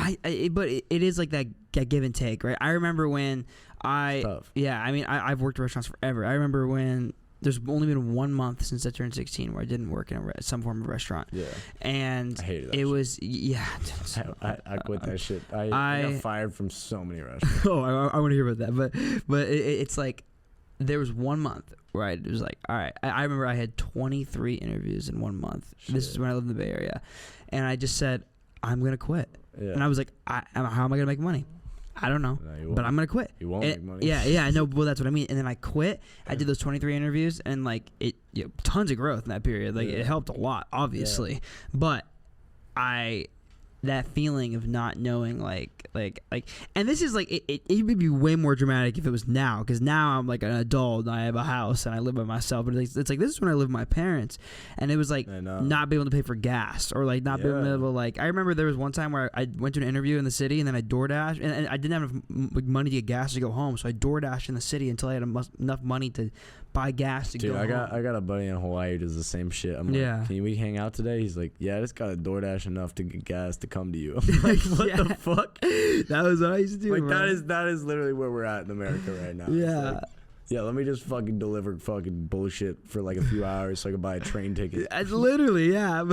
But it is like that give and take, right? I remember when tough. Yeah, I mean, I've worked in restaurants forever. I remember when there's only been 1 month since I turned 16 where I didn't work in some form of restaurant. Yeah. And I hated that it shit. Was, yeah. I quit that shit. I got fired from so many restaurants. Oh, I want to hear about that. But it's like, there was 1 month where it was like, all right. I remember I had 23 interviews in 1 month. Shit. This is when I lived in the Bay Area. And I just said, I'm going to quit. Yeah. And I was like, how am I going to make money? I don't know, but I'm going to quit. You won't make money. Yeah, I know. Well, that's what I mean. And then I quit. I did those 23 interviews, and like tons of growth in that period. Like it helped a lot, obviously. Yeah. But that feeling of not knowing, like, and this is like, it would be way more dramatic if it was now, because now I'm like an adult and I have a house and I live by myself. But it's like, this is when I lived with my parents, and it was like not being able to pay for gas, or like not being able to, like, I remember there was one time where I went to an interview in the city, and then I DoorDashed, and I didn't have enough money to get gas to go home, so I DoorDashed in the city until I had enough money to buy gas to go home. I got a buddy in Hawaii who does the same shit. I'm like, can we hang out today? He's like, yeah, I just got a DoorDash enough to get gas to come to you. I'm like, what the fuck? That was what I used to do. Like, that is literally where we're at in America right now. Yeah. Like, yeah, let me just fucking deliver fucking bullshit for like a few hours so I can buy a train ticket. It's literally, yeah.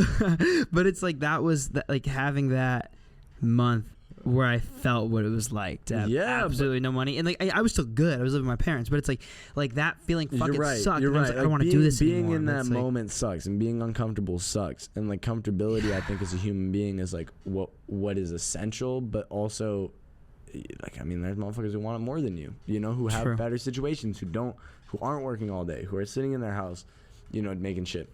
But it's like, that was like having that month where I felt what it was like to have absolutely no money, and like I was still good. I was living with my parents, but it's like that feeling fucking sucked. You're right. I, like, I don't want to do this anymore. Being in that moment sucks, and being uncomfortable sucks. And like comfortability, I think as a human being is like what is essential, but also like, I mean, there's motherfuckers who want it more than you. You know, who have better situations, who aren't working all day, who are sitting in their house, you know, making shit.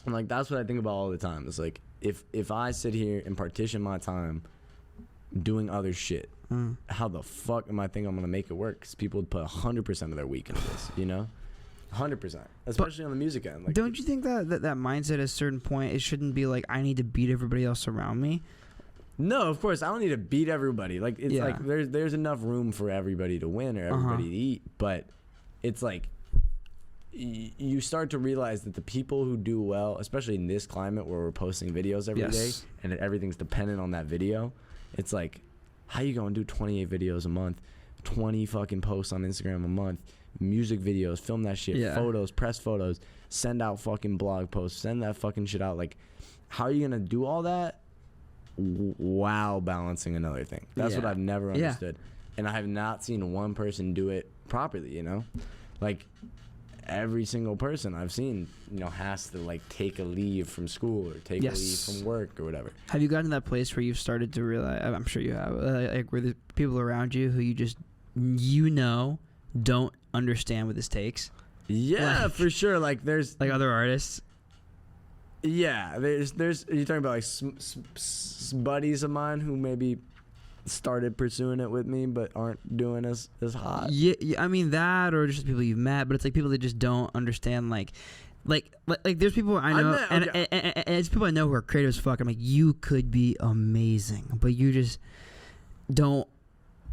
And like, that's what I think about all the time. It's like, if I sit here and partition my time doing other shit, how the fuck am I think I'm gonna make it work? Because people would put 100% of their week into this, you know, 100%, especially on the music end. Like, don't you think that mindset at a certain point, it shouldn't be like, I need to beat everybody else around me? No, of course I don't need to beat everybody. Like, it's like there's enough room for everybody to win or everybody to eat, but it's like you start to realize that the people who do well, especially in this climate where we're posting videos every day and everything's dependent on that video. It's like, how you gonna do 28 videos a month, 20 fucking posts on Instagram a month, music videos, film that shit, photos, press photos, send out fucking blog posts, send that fucking shit out. Like, how are you gonna do all that while balancing another thing? That's what I've never understood. And I have not seen one person do it properly, you know? Like, every single person I've seen, you know, has to like take a leave from school or take a leave from work or whatever. Have you gotten to that place where you've started to realize, I'm sure you have, like, where the people around you who you just, you know, don't understand what this takes? Yeah, like, for sure. Like, there's like other artists. Yeah, there's are you talking about like buddies of mine who maybe started pursuing it with me but aren't doing as hot? Yeah, I mean that, or just people you've met, but it's like people that just don't understand, like there's people I know, and it's people I know who are creative as fuck. I'm like, you could be amazing, but you just don't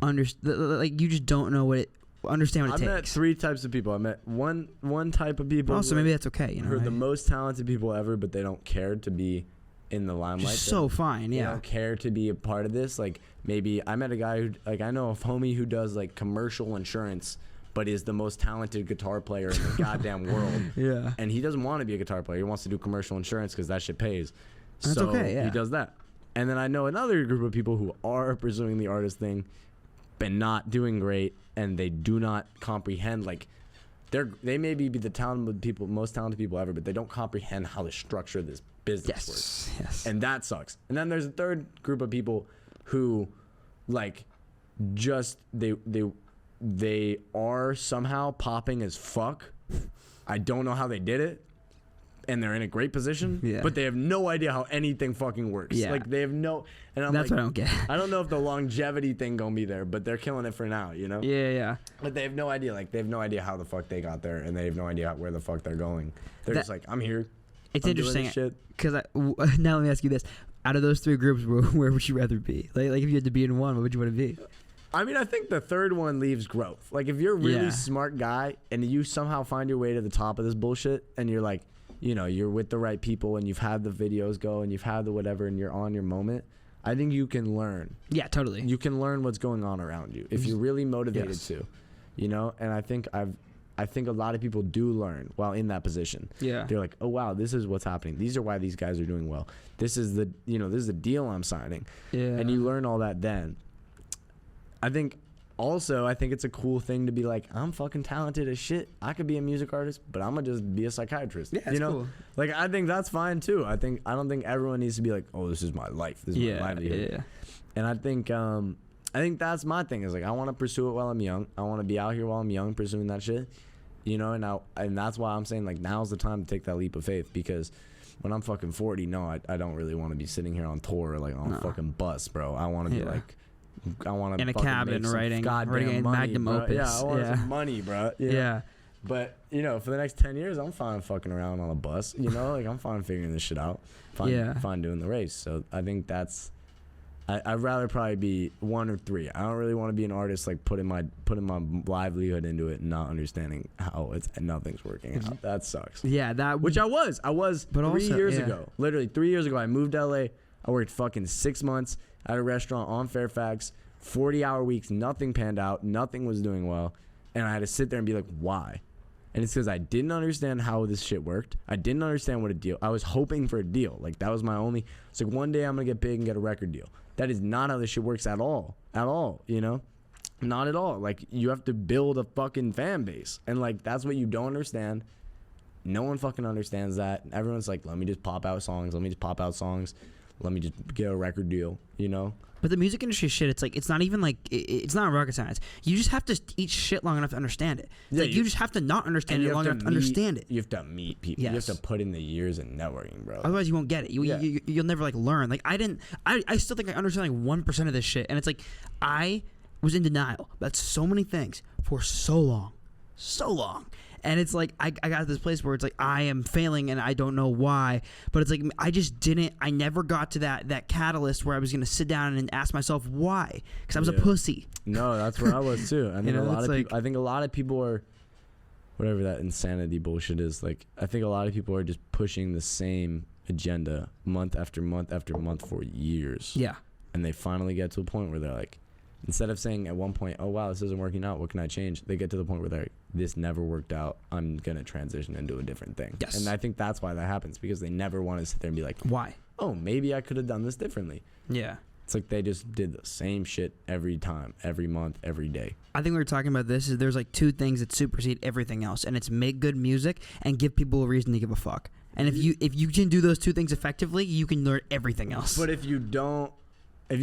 understand. Like, you just don't know what it understand what it takes. I met three types of people. I met one type of people. Also, maybe that's okay. You know, who are the most talented people ever, but they don't care to be in the limelight. Just so fine, yeah. They don't care to be a part of this. Like, maybe I met a guy who, like, I know a homie who does like commercial insurance, but is the most talented guitar player in the goddamn world. Yeah. And he doesn't want to be a guitar player. He wants to do commercial insurance because that shit pays. That's so okay, yeah. He does that. And then I know another group of people who are pursuing the artist thing, but not doing great, and they do not comprehend, like, they may be the most talented people ever, but they don't comprehend how the structure of this business works. Yes. And that sucks. And then there's a third group of people who, like, just they they are somehow popping as fuck. I don't know how they did it. And they're in a great position, but they have no idea how anything fucking works. Yeah. Like, they have no... And I'm That's like, what I don't get. I don't know if the longevity thing gonna be there, but they're killing it for now, you know? Yeah. But they have no idea. Like, they have no idea how the fuck they got there, and they have no idea where the fuck they're going. They're just like, I'm here. It's I'm interesting, because now let me ask you this. Out of those three groups, where would you rather be? Like if you had to be in one, what would you want to be? I mean, I think the third one leaves growth. Like, if you're a really smart guy, and you somehow find your way to the top of this bullshit, and you're like... You know, you're with the right people and you've had the videos go and you've had the whatever and you're on your moment. I think you can learn. Yeah, totally. You can learn what's going on around you if you're really motivated to, you know. And I think a lot of people do learn while in that position. Yeah, they're like, oh wow, this is what's happening. These are why these guys are doing well. This is the deal I'm signing. Yeah, and you learn all that then. I think it's a cool thing to be like, I'm fucking talented as shit. I could be a music artist, but I'm gonna just be a psychiatrist. Yeah, you know, cool. Like I think that's fine too. I don't think everyone needs to be like, oh, this is my life. This is my livelihood. Yeah. And I think that's my thing. Is like I want to pursue it while I'm young. I want to be out here while I'm young, pursuing that shit. You know, and that's why I'm saying like now's the time to take that leap of faith, because when I'm fucking 40, no, I don't really want to be sitting here on tour or like on a fucking bus, bro. I want to be like. I want to in a cabin writing goddamn money, magnum bro. opus. Yeah, I want some money, bro. Yeah. But you know, for the next 10 years, I'm fine fucking around on a bus. You know, like I'm fine figuring this shit out. Fine doing the race. So I think that's. I'd rather probably be one or three. I don't really want to be an artist like putting my livelihood into it and not understanding how nothing's working out. That sucks. Yeah, which I was. But 3 years ago. Literally 3 years ago, I moved to LA. I worked fucking 6 months at a restaurant on Fairfax, 40-hour weeks, nothing panned out, nothing was doing well, and I had to sit there and be like, why? And it's because I didn't understand how this shit worked. I didn't understand what a deal. I was hoping for a deal. Like, that was my only... It's like, one day I'm going to get big and get a record deal. That is not how this shit works at all. At all, you know? Not at all. Like, you have to build a fucking fan base. And, like, that's what you don't understand. No one fucking understands that. Everyone's like, let me just pop out songs. Let me just get a record deal, you know? But the music industry shit, it's like, it's not even like, it's not rocket science. You just have to eat shit long enough to understand it. Yeah, like, you just have to not understand it long enough to understand it. You have to meet people. Yes. You have to put in the years in networking, bro. Otherwise, you won't get it. You'll never, like, learn. Like, I still think I understand, like, 1% of this shit. And it's like, I was in denial about so many things for so long. So long. And it's like, I got to this place where it's like, I am failing and I don't know why. But it's like, I never got to that catalyst where I was going to sit down and ask myself why. Because I was a pussy. No, that's where I was too. I think a lot of people are, whatever that insanity bullshit is, like, I think a lot of people are just pushing the same agenda month after month after month for years. Yeah. And they finally get to a point where they're like, instead of saying at one point, oh, wow, this isn't working out, what can I change? They get to the point where they're like, this never worked out. I'm going to transition into a different thing. Yes. And I think that's why that happens, because they never want to sit there and be like, why? Oh, maybe I could have done this differently. Yeah. It's like they just did the same shit every time, every month, every day. I think we were talking about this, is there's like two things that supersede everything else, and it's make good music and give people a reason to give a fuck. And if you can do those two things effectively, you can learn everything else. But if you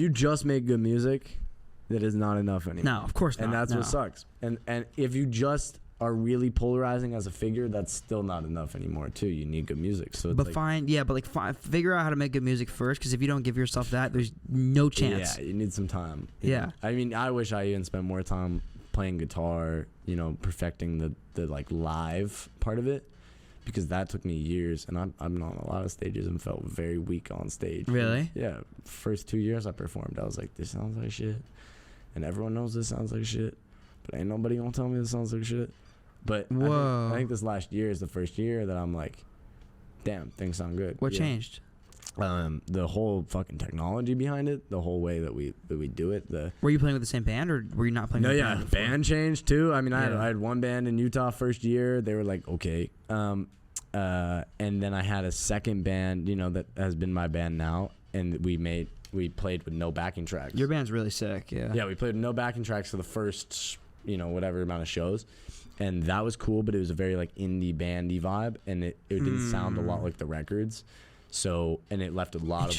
just make good music, that is not enough anymore. No, of course not. And that's what sucks. And if you just are really polarizing as a figure, that's still not enough anymore too. You need good music. So but figure out how to make good music first, because if you don't give yourself that, there's no chance. Yeah, you need some time. Yeah. I mean, I wish I even spent more time playing guitar, you know, perfecting the like live part of it, because that took me years, and I'm on a lot of stages and felt very weak on stage. Really? Yeah. First 2 years I performed, I was like, this sounds like shit. And everyone knows this sounds like shit, but ain't nobody gonna tell me this sounds like shit. But I think this last year is the first year that I'm like, damn, things sound good. What changed? The whole fucking technology behind it, the whole way that we do it. Were you playing with the same band, or were you not playing? No, with the band before? Band changed too. I mean, I had one band in Utah first year. They were like, okay. And then I had a second band, you know, that has been my band now, and we played with no backing tracks. Your band's really sick, yeah. Yeah, we played with no backing tracks for the first, you know, whatever amount of shows. And that was cool, but it was a very, like, indie bandy vibe, and it didn't sound a lot like the records. So, and it left a lot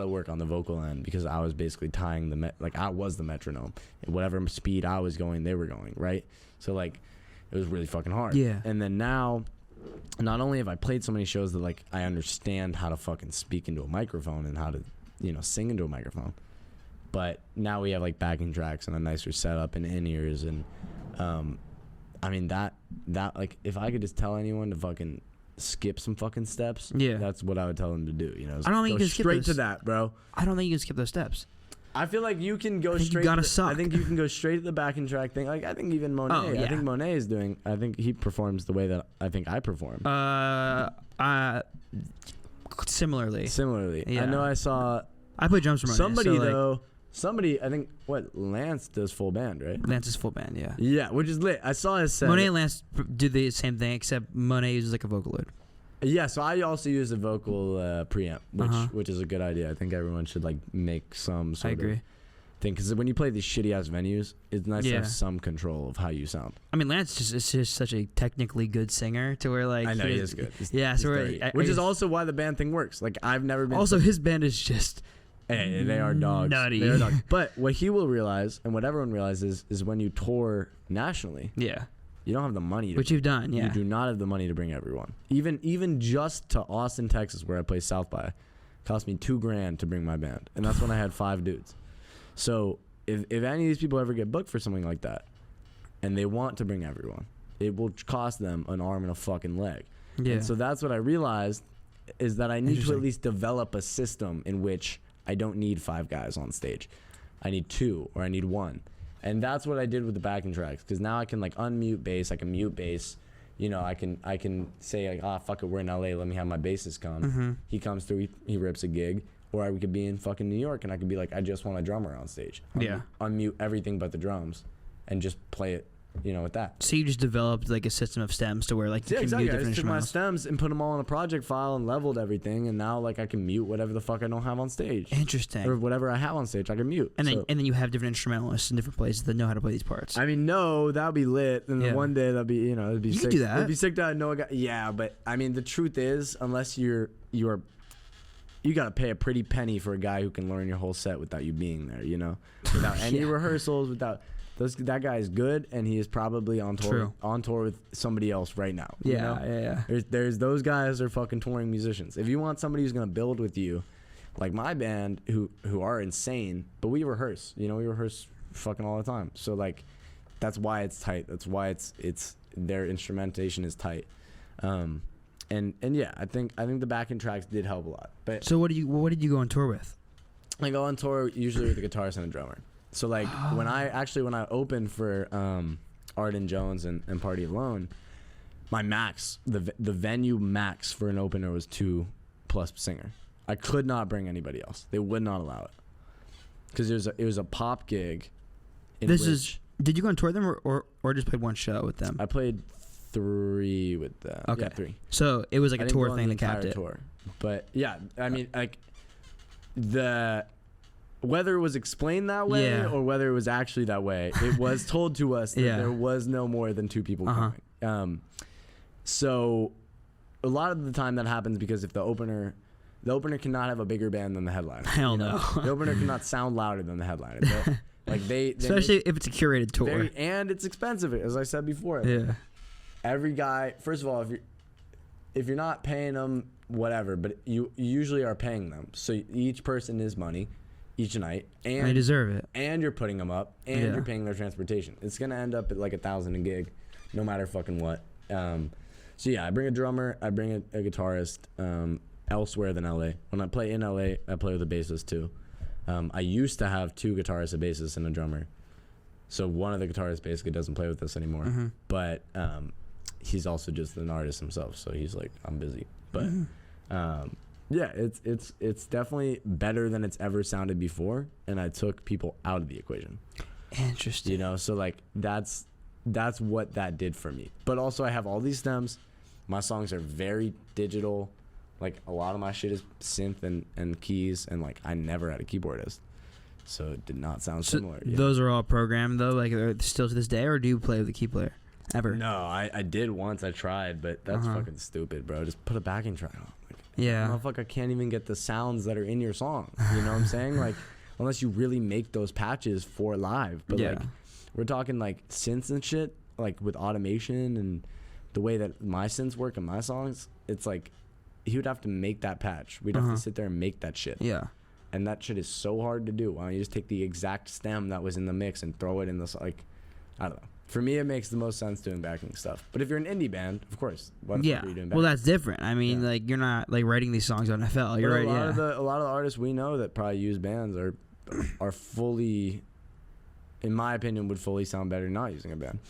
of work on the vocal end because I was basically tying I was the metronome. And whatever speed I was going, they were going, right? So like it was really fucking hard. Yeah. And then now, not only have I played so many shows that like I understand how to fucking speak into a microphone and how to, sing into a microphone, but now we have like backing tracks and a nicer setup and in-ears and I mean that like if I could just tell anyone to fucking skip some fucking steps, that's what I would tell them to do. I don't think you can skip straight to that, bro. I don't think you can skip those steps. I feel like you can go straight. I think you can go straight to the backing track thing. Like I think even Monet. Oh, yeah. I think Monet is doing. I think he performs the way that I think I perform. Similarly. Yeah. I know I saw. I play drums for Monet. Somebody, I think, Lance does full band, right? Lance is full band, yeah. Yeah, which is lit. I saw his set. Monet and Lance do the same thing, except Monet uses like a Vocaloid. Yeah, so I also use a vocal preamp, which is a good idea. I think everyone should like make some sort of thing. Because when you play these shitty ass venues, it's nice to have some control of how you sound. I mean, Lance is just such a technically good singer to where like I know he is good. Which is also why the band thing works. Like I've never been. Also, his band is just. Hey, they are dogs. Nutty. They are dogs. But what he will realize, and what everyone realizes, is when you tour nationally, you don't have the money. Which you've done, You do not have the money to bring everyone. Even just to Austin, Texas, where I play South by, cost me $2,000 to bring my band, and that's when I had 5 dudes. So if any of these people ever get booked for something like that, and they want to bring everyone, it will cost them an arm and a fucking leg. Yeah. And so that's what I realized is that I need to at least develop a system in which I don't need 5 guys on stage. I need 2 or I need 1. And that's what I did with the backing tracks because now I can like unmute bass, I can mute bass. I can say like, fuck it, we're in LA, let me have my bassist come. Mm-hmm. He comes through, he rips a gig. Or we could be in fucking New York and I could be like, I just want a drummer on stage. Unmute everything but the drums and just play it, with that. So you just developed like a system of stems to where like you can exactly. mute different I just took my instrumentals. stems and put them all in a project file and leveled everything, and now like I can mute whatever the fuck I don't have on stage. Interesting. Or whatever I have on stage, I can mute. And then you have different instrumentalists in different places that know how to play these parts. I mean, no, that would be lit. And then one day that'd be, it'd be you sick. Could do that. It'd be sick to know a guy. Yeah, but I mean, the truth is, unless you gotta pay a pretty penny for a guy who can learn your whole set without you being there, without any rehearsals, without. That guy is good, and he is probably on tour with somebody else right now. Yeah. There's those guys are fucking touring musicians. If you want somebody who's gonna build with you, like my band, who are insane, but we rehearse. We rehearse fucking all the time. So like, that's why it's tight. That's why it's their instrumentation is tight. And yeah, I think the backing tracks did help a lot. But so what did you go on tour with? I go on tour usually with a guitarist and a drummer. So like when I opened for Arden Jones and Party Alone, my max, the venue max for an opener was 2+ singer. I could not bring anybody else. They would not allow it because it was a pop gig. Did you go on tour with them or just played one show with them? I played 3 with them. Okay, yeah, 3. So it was like a tour thing that capped it. Tour. But yeah, I mean like whether it was explained that way or whether it was actually that way, it was told to us that there was no more than 2 people coming. So a lot of the time that happens because if the opener cannot have a bigger band than the headliner. Hell no. The opener cannot sound louder than the headliner. They especially if it's a curated tour. And it's expensive, as I said before. Yeah. Every guy, first of all, if you're not paying them, whatever, but you usually are paying them. So each person is money. Each night, and they deserve it, and you're putting them up, and you're paying their transportation. It's gonna end up at like $1,000 a gig, no matter fucking what. So yeah, I bring a drummer, I bring a guitarist. Elsewhere than LA. When I play in LA, I play with a bassist too. I used to have 2 guitarists, a bassist, and a drummer. So one of the guitarists basically doesn't play with us anymore, but he's also just an artist himself. So he's like, I'm busy, but. Yeah, it's definitely better than it's ever sounded before, and I took people out of the equation. Interesting. So like that's what that did for me. But also I have all these stems. My songs are very digital. Like a lot of my shit is synth and keys, and like I never had a keyboardist. So it did not sound similar. Those are all programmed though, like still to this day, or do you play with a key player? Ever? No, I did once. I tried, but that's fucking stupid, bro. Just put a backing track on. Yeah. Motherfucker can't even get the sounds that are in your song. You know what I'm saying? Like, unless you really make those patches for live. But like, we're talking like synths and shit, like with automation and the way that my synths work in my songs. It's like he would have to make that patch. We'd have to sit there and make that shit. Yeah. And that shit is so hard to do. Why don't you just take the exact stem that was in the mix and throw it in the, like, I don't know. For me, it makes the most sense doing backing stuff. But if you're an indie band, of course, what are you doing backing? Well, that's different. I mean, like, you're not like writing these songs on FL. You're right. A lot of the artists we know that probably use bands are fully, in my opinion, would fully sound better not using a band.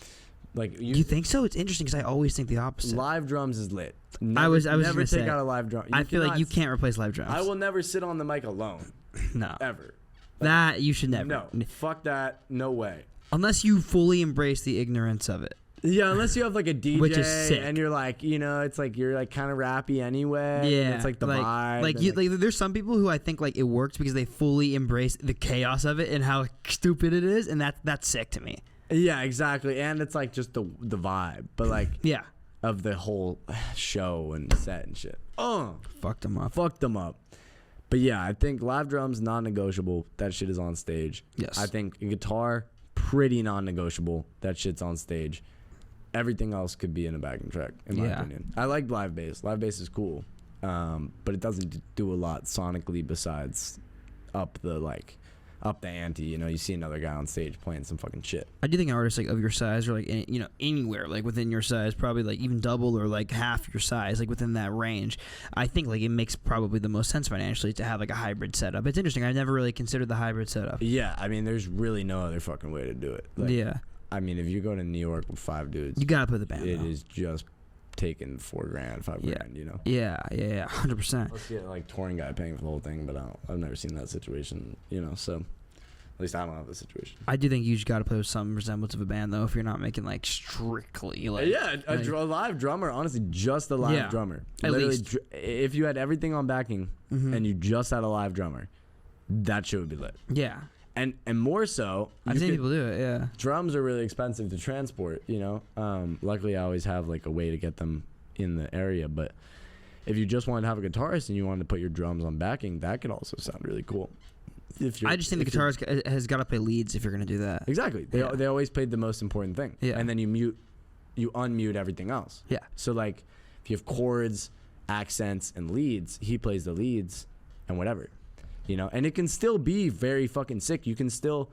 Like, you think so? It's interesting because I always think the opposite. Live drums is lit. I was never take out a live drum. I feel like you can't replace live drums. I will never sit on the mic alone. No, ever. That you should never. No, fuck that. No way. Unless you fully embrace the ignorance of it. Yeah, unless you have like a DJ, which is sick. And you're like, you know, it's like you're like kind of rappy anyway. Yeah, it's like the vibe. Like there's some people who I think like it works because they fully embrace the chaos of it and how stupid it is, and that's sick to me. Yeah, exactly, and it's like just the vibe, but like of the whole show and set and shit. Fucked them up. But yeah, I think live drums non-negotiable. That shit is on stage. Yes. I think guitar pretty non-negotiable. That shit's on stage. Everything else could be in a backing track, in my opinion. I like live bass. Live bass is cool, but it doesn't do a lot sonically besides up the ante. You know, you see another guy on stage playing some fucking shit. I do think an artist like of your size, or like anywhere like within your size, probably like even double or like half your size, like within that range, I think like it makes probably the most sense financially to have like a hybrid setup. It's interesting. I never really considered the hybrid setup. Yeah, I mean, there's really no other fucking way to do it. Like, I mean, if you go to New York with 5 dudes, you gotta put the band. It is just taking $4,000, $5,000. You know. Yeah, 100%. Let's get like touring guy paying for the whole thing, but I've never seen that situation. You know, so. At least I don't have the situation. I do think you just got to play with some resemblance of a band, though, if you're not making, like, strictly, like... Yeah, a live drummer, honestly, just a live drummer. At least. If you had everything on backing and you just had a live drummer, that shit would be lit. Yeah. And more so... I've seen people do it, yeah. Drums are really expensive to transport, you know? Luckily, I always have, like, a way to get them in the area, but if you just wanted to have a guitarist and you wanted to put your drums on backing, that could also sound really cool. I just think the guitarist has got to play leads if you're going to do that. Exactly. They always played the most important thing. Yeah. And then you unmute everything else. Yeah. So like if you have chords, accents, and leads, he plays the leads and whatever. You know, and it can still be very fucking sick. You can still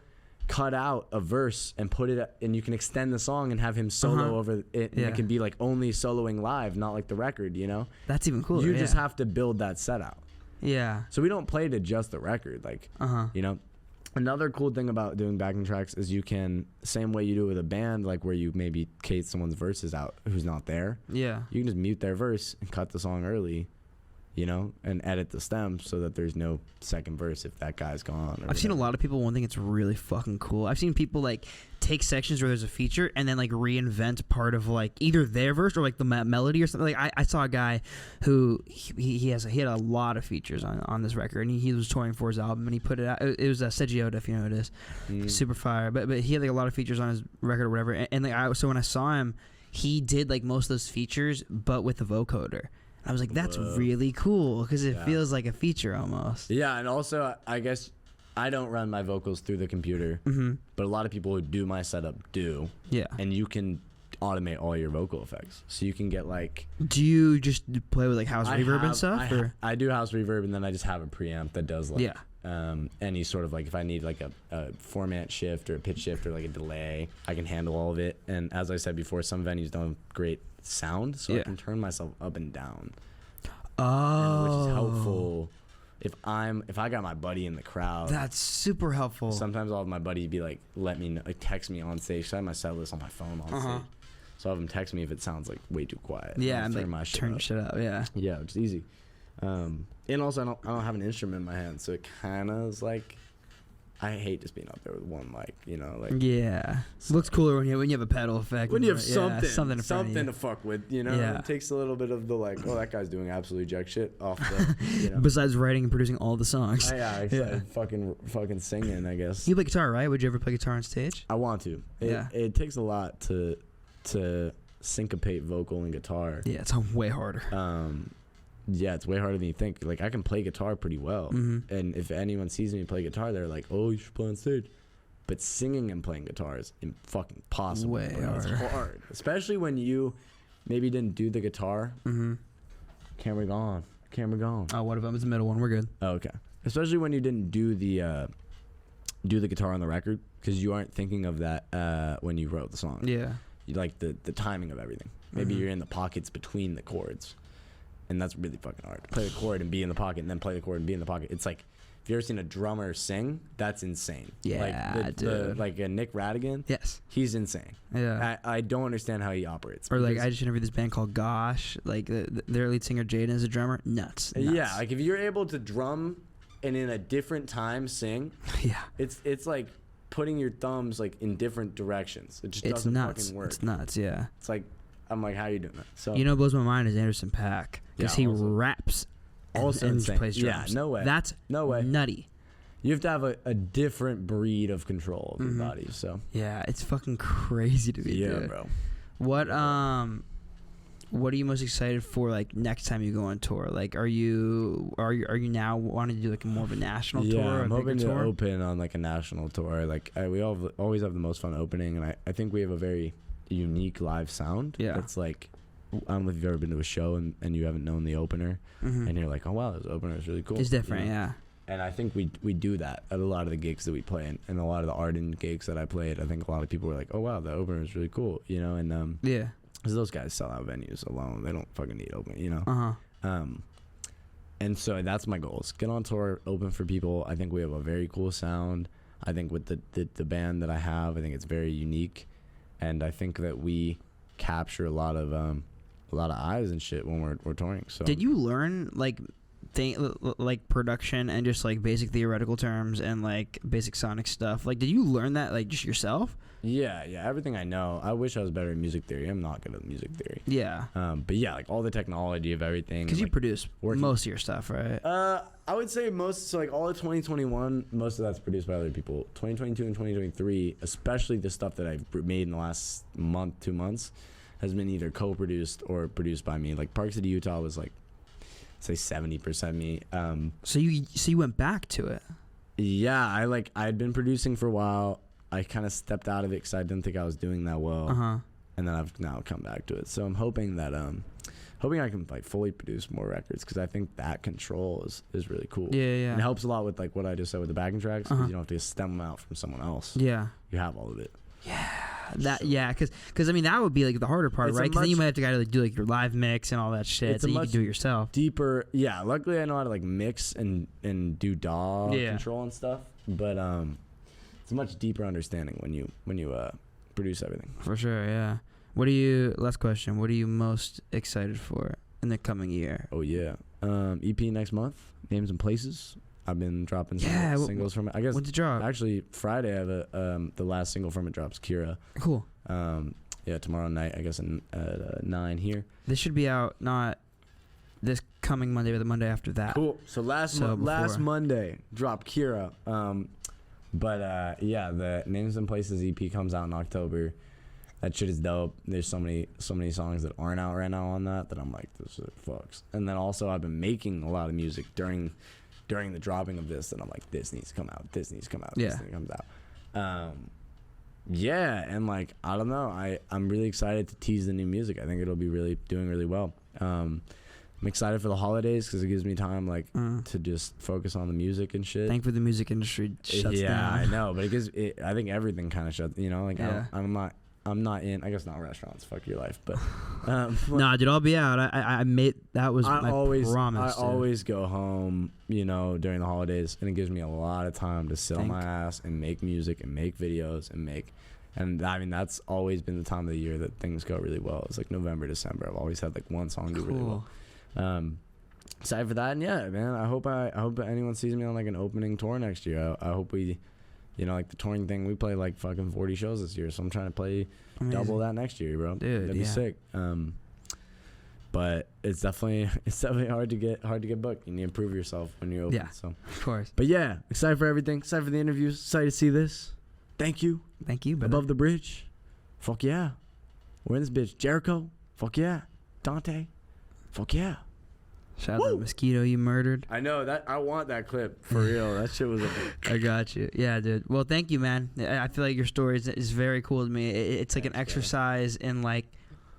cut out a verse and put it, and you can extend the song and have him solo over it. And it can be like only soloing live, not like the record, you know? That's even cooler. You just have to build that set out. Yeah. So we don't play to just the record, like, you know. Another cool thing about doing backing tracks is you can, same way you do with a band, like where you maybe Kate someone's verses out who's not there. Yeah. You can just mute their verse and cut the song early, you know, and edit the stem so that there's no second verse if that guy's gone. I've seen a lot of people, one thing it's really fucking cool. I've seen people like take sections where there's a feature and then like reinvent part of like either their verse or like the melody or something. Like I saw a guy who he had a lot of features on this record, and he was touring for his album and he put it out. It was Segiota, if you know who it is. Super fire. But he had like a lot of features on his record or whatever. And like so when I saw him, he did like most of those features but with the vocoder. I was like, that's really cool because it feels like a feature almost. Yeah, and also, I guess I don't run my vocals through the computer, but a lot of people who do my setup do. Yeah. And you can automate all your vocal effects. So you can get like... Do you just play with like house reverb and stuff? I do house reverb, and then I just have a preamp that does like any sort of like, if I need like a format shift or a pitch shift or like a delay, I can handle all of it. And as I said before, some venues don't have great sound, so I can turn myself up and down, which is helpful if I got my buddy in the crowd. That's super helpful. Sometimes I'll have my buddy be like, let me know, like text me on stage. So I have my set list on my phone on stage, so I'll have him text me if it sounds like way too quiet. And like turn shit up. Yeah, it's easy. And also I don't have an instrument in my hand, so it kind of is like, I hate just being up there with one mic, you know, like. Yeah, so. Looks cooler when you have a pedal effect. When you have something to fuck with, you know. Yeah. It takes a little bit of the like, oh, that guy's doing absolutely jack shit off the. You know. Besides writing and producing all the songs. Fucking singing, I guess. You play guitar, right? Would you ever play guitar on stage? I want to. It takes a lot to syncopate vocal and guitar. Yeah, it's way harder. yeah, it's way harder than you think. Like, I can play guitar pretty well. Mm-hmm. And if anyone sees me play guitar, they're like, oh, you should play on stage. But singing and playing guitar is fucking possible. Way harder. It's hard. Especially when you maybe didn't do the guitar. Mm-hmm. Camera gone. Oh, what if I'm the middle one? We're good. Oh, okay. Especially when you didn't do the guitar on the record, because you aren't thinking of that when you wrote the song. Yeah. You like the timing of everything. Maybe you're in the pockets between the chords, and that's really fucking hard. Play the chord and be in the pocket, and then play the chord and be in the pocket. It's like, if you ever seen a drummer sing, that's insane. Yeah, dude. Like a Nick Radigan. Yes. He's insane. Yeah. I don't understand how he operates. Or like, I just interviewed this band called Gosh. Like their lead singer Jaden is a drummer. Nuts. Yeah, like if you're able to drum and in a different time sing, yeah, it's like putting your thumbs like in different directions. It just doesn't fucking work. It's nuts. Yeah. It's like, I'm like, how are you doing that? So what blows my mind is Anderson .Paak, because he raps. Also and insane. plays drums. Yeah, no way. That's nutty. You have to have a different breed of control of your body. So yeah, it's fucking crazy to me. Yeah, dude. bro. What are you most excited for? Like next time you go on tour? Like, are you now wanting to do like more of a national tour? Yeah, I'm hoping to tour? open on like a national tour. Like we always have the most fun opening, and I think we have a very unique live sound. Yeah, it's like, I don't know if you've ever been to a show and you haven't known the opener, and you're like, oh wow, this opener is really cool. It's different, you know? yeah. And I think we do that at a lot of the gigs that we play, and a lot of the Arden gigs that I played. I think a lot of people were like, oh wow, the opener is really cool, you know. And yeah, because those guys sell out venues alone, they don't fucking need open, you know. And so that's my goal: is get on tour, open for people. I think we have a very cool sound. I think with the band that I have, I think it's very unique, and I think that we capture a lot of eyes and shit when we're touring. So did you learn like production and just like basic theoretical terms and like basic sonic stuff? Like, did you learn that like just yourself? Yeah, everything I know. I wish I was better at music theory. I'm not good at music theory. Yeah. But yeah, like all the technology of everything. Because you like produce most of your stuff, right? I would say most. So like all of 2021, most of that's produced by other people. 2022 and 2023, especially the stuff that I've made in the last month, 2 months, has been either co-produced or produced by me. Like Park City, Utah was like, say 70% me. So you went back to it? Yeah, I had been producing for a while. I kind of stepped out of it because I didn't think I was doing that well. And then I've now come back to it. So I'm hoping that I can like fully produce more records, because I think that control is really cool. Yeah. And it helps a lot with like what I just said with the backing tracks, because you don't have to stem them out from someone else. Yeah. You have all of it. Yeah, because I mean that would be like the harder part, right? Because then you might have to like do like your live mix and all that shit, so you can do it yourself. Deeper, yeah. Luckily, I know how to like mix and do DAW control and stuff, but it's a much deeper understanding when you produce everything. For sure, yeah. Last question, what are you most excited for in the coming year? Oh yeah, EP next month, Names and Places. I've been dropping singles from it. I guess when's it drop? Actually, Friday I have the last single from it drops. Kyra. Cool. Yeah, tomorrow night I guess at 9 here. This should be out not this coming Monday, but the Monday after that. Cool. So last Monday dropped Kyra. But yeah, the Names and Places EP comes out in October. That shit is dope. There's so many songs that aren't out right now on that I'm like, this shit fucks. And then also I've been making a lot of music during the dropping of this, and I'm like, this needs to come out. This needs to come out. Yeah. This thing comes out. Yeah, and like I don't know. I'm really excited to tease the new music. I think it'll be doing really well. I'm excited for the holidays because it gives me time like to just focus on the music and shit. Thankfully, the music industry shuts down. Yeah, I know, but I think everything kind of shuts. You know, like I'm not in. I guess not restaurants. Fuck your life, but nah, dude, I'll be out. I made that was my promise. I always go home, you know, during the holidays, and it gives me a lot of time to sit on my ass and make music and make videos and I mean that's always been the time of the year that things go really well. It's like November, December. I've always had like one song do really well. Excited for that, and yeah, man. I hope anyone sees me on like an opening tour next year. I hope we. You know, like the touring thing, we play like fucking 40 shows this year, so I'm trying to play double that next year, bro. Dude, that'd be sick. But it's definitely hard to get booked. You need to improve yourself when you open. Yeah, so of course. But yeah, excited for everything. Excited for the interviews. Excited to see this. Thank you. Brother. Above the Bridge. Fuck yeah. We're in this bitch. Jericho. Fuck yeah. Dante. Fuck yeah. Shout out to the mosquito you murdered. I know that. I want that clip for real. That shit was. I got you. Yeah, dude. Well, thank you, man. I feel like your story is very cool to me. It's like an exercise in like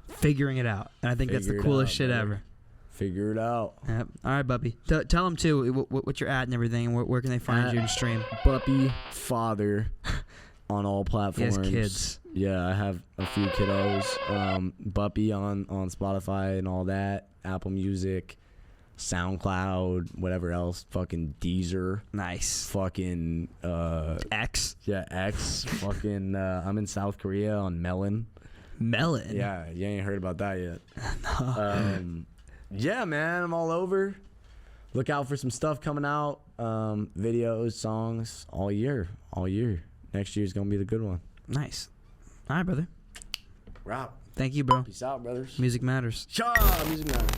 figuring it out, and I think that's the coolest shit ever. Figure it out. Yep. All right, Buppy. Tell them too what you're at and everything, and where can they find you and stream? Buppy Father on all platforms. He has kids. Yeah, I have a few kiddos. Buppy on Spotify and all that. Apple Music, SoundCloud, whatever else. Fucking Deezer. Nice. Fucking X. Yeah, X. Fucking I'm in South Korea on Melon. Melon. Yeah, you ain't heard about that yet. No. Yeah, man, I'm all over. Look out for some stuff coming out. Videos, songs, all year. Next year's gonna be the good one. Nice. All right, brother. Rob. Thank you, bro. Peace out, brothers. Music matters. Shaw, music matters.